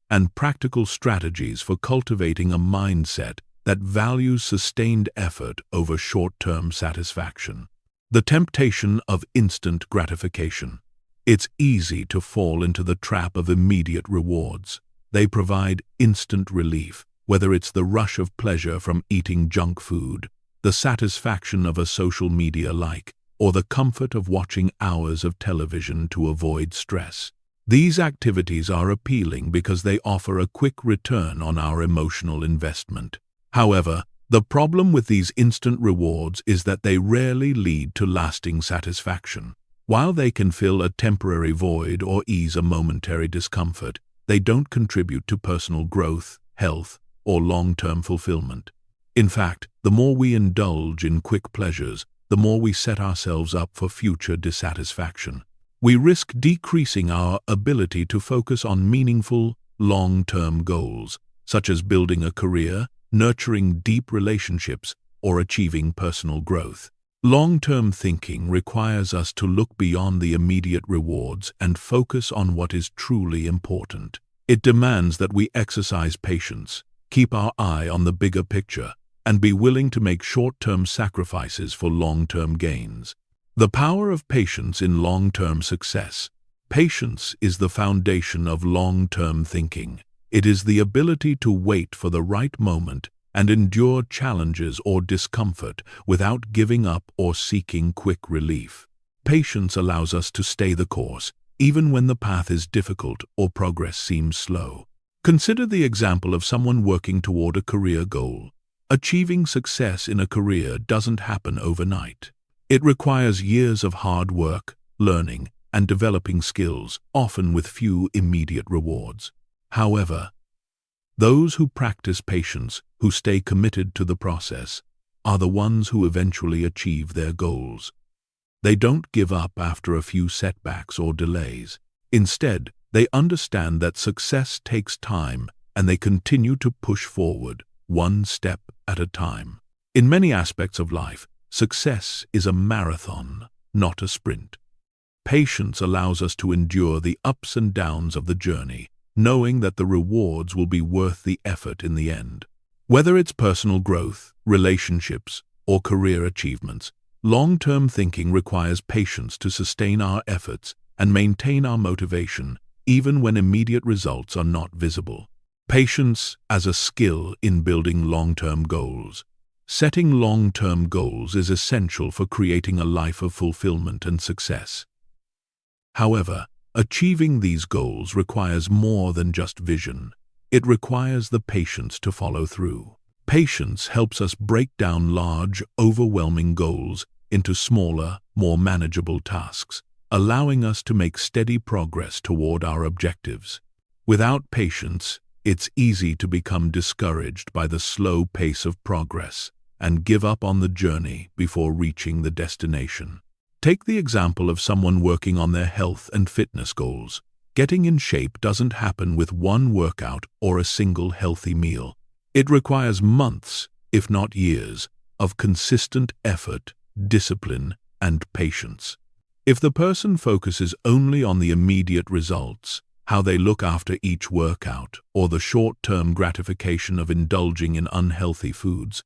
and practical strategies for cultivating a mindset that values sustained effort over short-term satisfaction. The temptation of instant gratification. It's easy to fall into the trap of immediate rewards. They provide instant relief, whether it's the rush of pleasure from eating junk food, the satisfaction of a social media like, or the comfort of watching hours of television to avoid stress. These activities are appealing because they offer a quick return on our emotional investment. However, the problem with these instant rewards is that they rarely lead to lasting satisfaction. While they can fill a temporary void or ease a momentary discomfort, they don't contribute to personal growth, health, or long-term fulfillment. In fact, the more we indulge in quick pleasures, the more we set ourselves up for future dissatisfaction. We risk decreasing our ability to focus on meaningful, long-term goals, such as building a career, nurturing deep relationships, or achieving personal growth. Long-term thinking requires us to look beyond the immediate rewards and focus on what is truly important. It demands that we exercise patience, keep our eye on the bigger picture, and be willing to make short-term sacrifices for long-term gains. The power of patience in long-term success. Patience is the foundation of long-term thinking. It is the ability to wait for the right moment and endure challenges or discomfort without giving up or seeking quick relief. Patience allows us to stay the course, even when the path is difficult or progress seems slow. Consider the example of someone working toward a career goal. Achieving success in a career doesn't happen overnight. It requires years of hard work, learning, and developing skills, often with few immediate rewards. However, those who practice patience, who stay committed to the process, are the ones who eventually achieve their goals. They don't give up after a few setbacks or delays. Instead, they understand that success takes time and they continue to push forward, one step at a time. In many aspects of life, success is a marathon, not a sprint. Patience allows us to endure the ups and downs of the journey, knowing that the rewards will be worth the effort in the end. Whether it's personal growth, relationships, or career achievements, long-term thinking requires patience to sustain our efforts and maintain our motivation, even when immediate results are not visible. Patience as a skill in building long-term goals. Setting long-term goals is essential for creating a life of fulfillment and success. However, achieving these goals requires more than just vision. It requires the patience to follow through. Patience helps us break down large, overwhelming goals into smaller, more manageable tasks, allowing us to make steady progress toward our objectives. Without patience, it's easy to become discouraged by the slow pace of progress and give up on the journey before reaching the destination. Take the example of someone working on their health and fitness goals. Getting in shape doesn't happen with one workout or a single healthy meal. It requires months, if not years, of consistent effort, discipline, and patience. If the person focuses only on the immediate results, how they look after each workout, or the short-term gratification of indulging in unhealthy foods,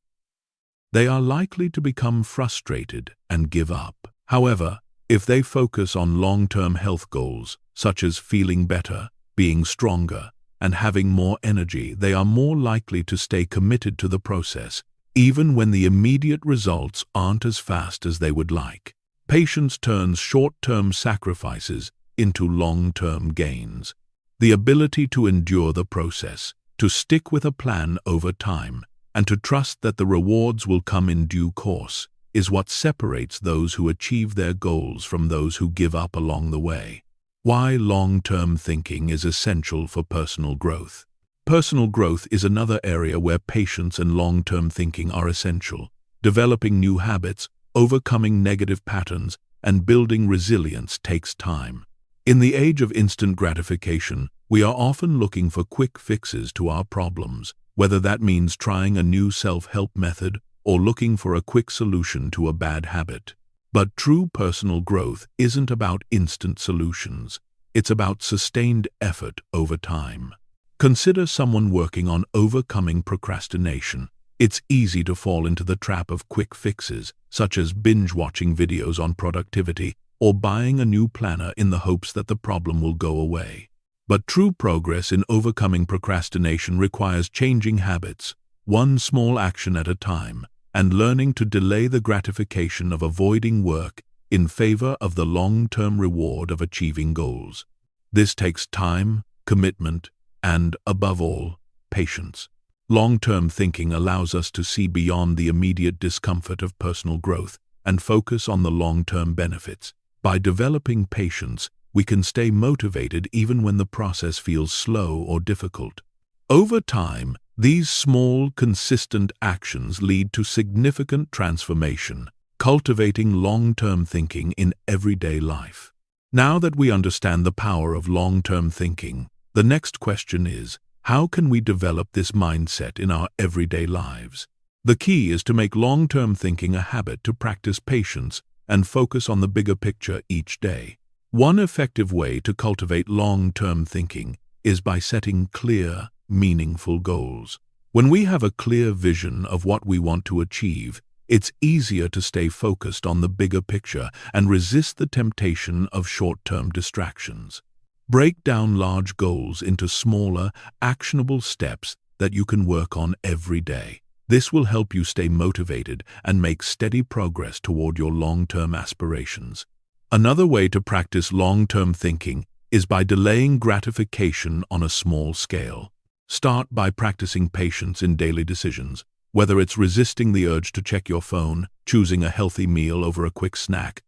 they are likely to become frustrated and give up. However, if they focus on long-term health goals, such as feeling better, being stronger, and having more energy, they are more likely to stay committed to the process, even when the immediate results aren't as fast as they would like. Patience turns short-term sacrifices into long-term gains. The ability to endure the process, to stick with a plan over time, and to trust that the rewards will come in due course, is what separates those who achieve their goals from those who give up along the way. Why long-term thinking is essential for personal growth. Personal growth is another area where patience and long-term thinking are essential. Developing new habits, overcoming negative patterns, and building resilience takes time. In the age of instant gratification, We are often looking for quick fixes to our problems, whether that means trying a new self-help method or looking for a quick solution to a bad habit. But true personal growth isn't about instant solutions. It's about sustained effort over time. Consider someone working on overcoming procrastination. It's easy to fall into the trap of quick fixes, such as binge-watching videos on productivity or buying a new planner in the hopes that the problem will go away. But true progress in overcoming procrastination requires changing habits, one small action at a time, and learning to delay the gratification of avoiding work in favor of the long-term reward of achieving goals. This takes time, commitment, and, above all, patience. Long-term thinking allows us to see beyond the immediate discomfort of personal growth and focus on the long-term benefits. By developing patience, we can stay motivated even when the process feels slow or difficult. Over time, these small, consistent actions lead to significant transformation, cultivating long-term thinking in everyday life. Now that we understand the power of long-term thinking, the next question is, how can we develop this mindset in our everyday lives? The key is to make long-term thinking a habit, to practice patience and focus on the bigger picture each day. One effective way to cultivate long-term thinking is by setting clear, meaningful goals. When we have a clear vision of what we want to achieve, it's easier to stay focused on the bigger picture and resist the temptation of short-term distractions. Break down large goals into smaller, actionable steps that you can work on every day. This will help you stay motivated and make steady progress toward your long-term aspirations. Another way to practice long-term thinking is by delaying gratification on a small scale. Start by practicing patience in daily decisions, whether it's resisting the urge to check your phone, choosing a healthy meal over a quick snack,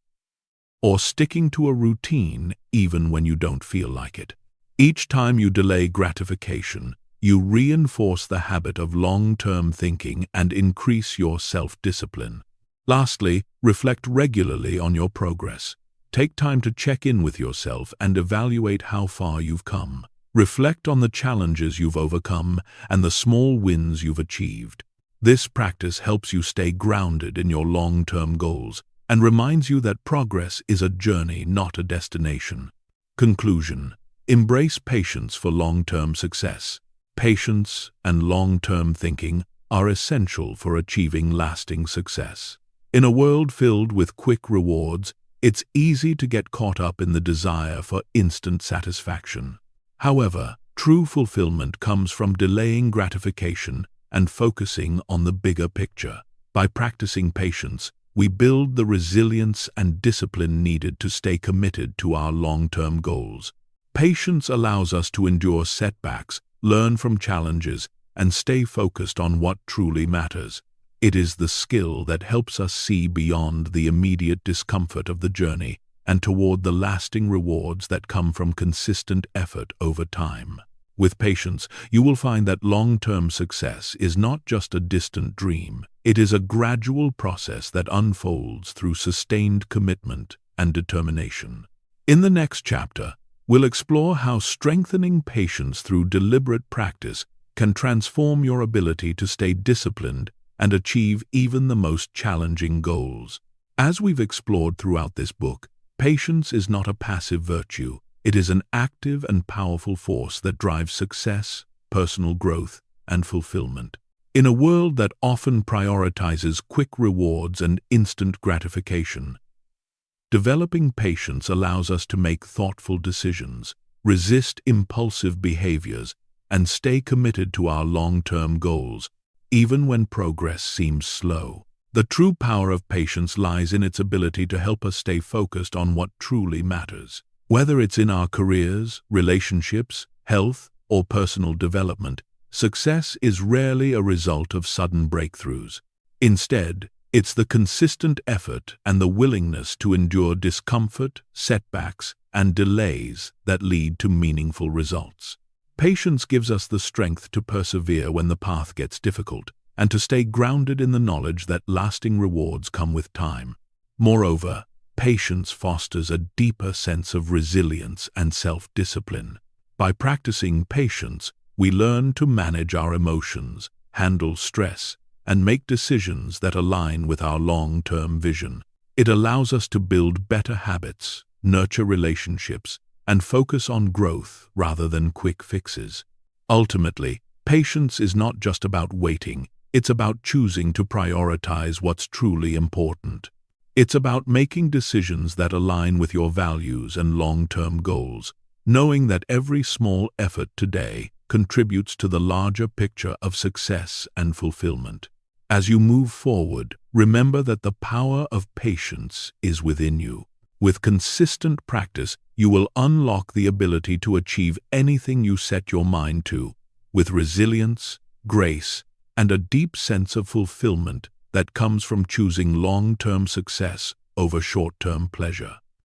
or sticking to a routine even when you don't feel like it. Each time you delay gratification, you reinforce the habit of long-term thinking and increase your self-discipline. Lastly, reflect regularly on your progress. Take time to check in with yourself and evaluate how far you've come. Reflect on the challenges you've overcome and the small wins you've achieved. This practice helps you stay grounded in your long-term goals and reminds you that progress is a journey, not a destination. Conclusion: embrace patience for long-term success. Patience and long-term thinking are essential for achieving lasting success. In a world filled with quick rewards, it's easy to get caught up in the desire for instant satisfaction. However, true fulfillment comes from delaying gratification and focusing on the bigger picture. By practicing patience, we build the resilience and discipline needed to stay committed to our long-term goals. Patience allows us to endure setbacks, learn from challenges, and stay focused on what truly matters. It is the skill that helps us see beyond the immediate discomfort of the journey and toward the lasting rewards that come from consistent effort over time. With patience, you will find that long-term success is not just a distant dream. It is a gradual process that unfolds through sustained commitment and determination. In the next chapter, we'll explore how strengthening patience through deliberate practice can transform your ability to stay disciplined and achieve even the most challenging goals. As we've explored throughout this book, patience is not a passive virtue. It is an active and powerful force that drives success, personal growth, and fulfillment. In a world that often prioritizes quick rewards and instant gratification, developing patience allows us to make thoughtful decisions, resist impulsive behaviors, and stay committed to our long-term goals, even when progress seems slow. The true power of patience lies in its ability to help us stay focused on what truly matters. Whether it's in our careers, relationships, health, or personal development, success is rarely a result of sudden breakthroughs. Instead, it's the consistent effort and the willingness to endure discomfort, setbacks, and delays that lead to meaningful results. Patience gives us the strength to persevere when the path gets difficult, and to stay grounded in the knowledge that lasting rewards come with time. Moreover, patience fosters a deeper sense of resilience and self-discipline. By practicing patience, we learn to manage our emotions, handle stress, and make decisions that align with our long-term vision. It allows us to build better habits, nurture relationships, and focus on growth rather than quick fixes. Ultimately, patience is not just about waiting, it's about choosing to prioritize what's truly important. It's about making decisions that align with your values and long-term goals, knowing that every small effort today contributes to the larger picture of success and fulfillment. As you move forward, remember that the power of patience is within you. With consistent practice, you will unlock the ability to achieve anything you set your mind to, with resilience, grace, and a deep sense of fulfillment that comes from choosing long-term success over short-term pleasure.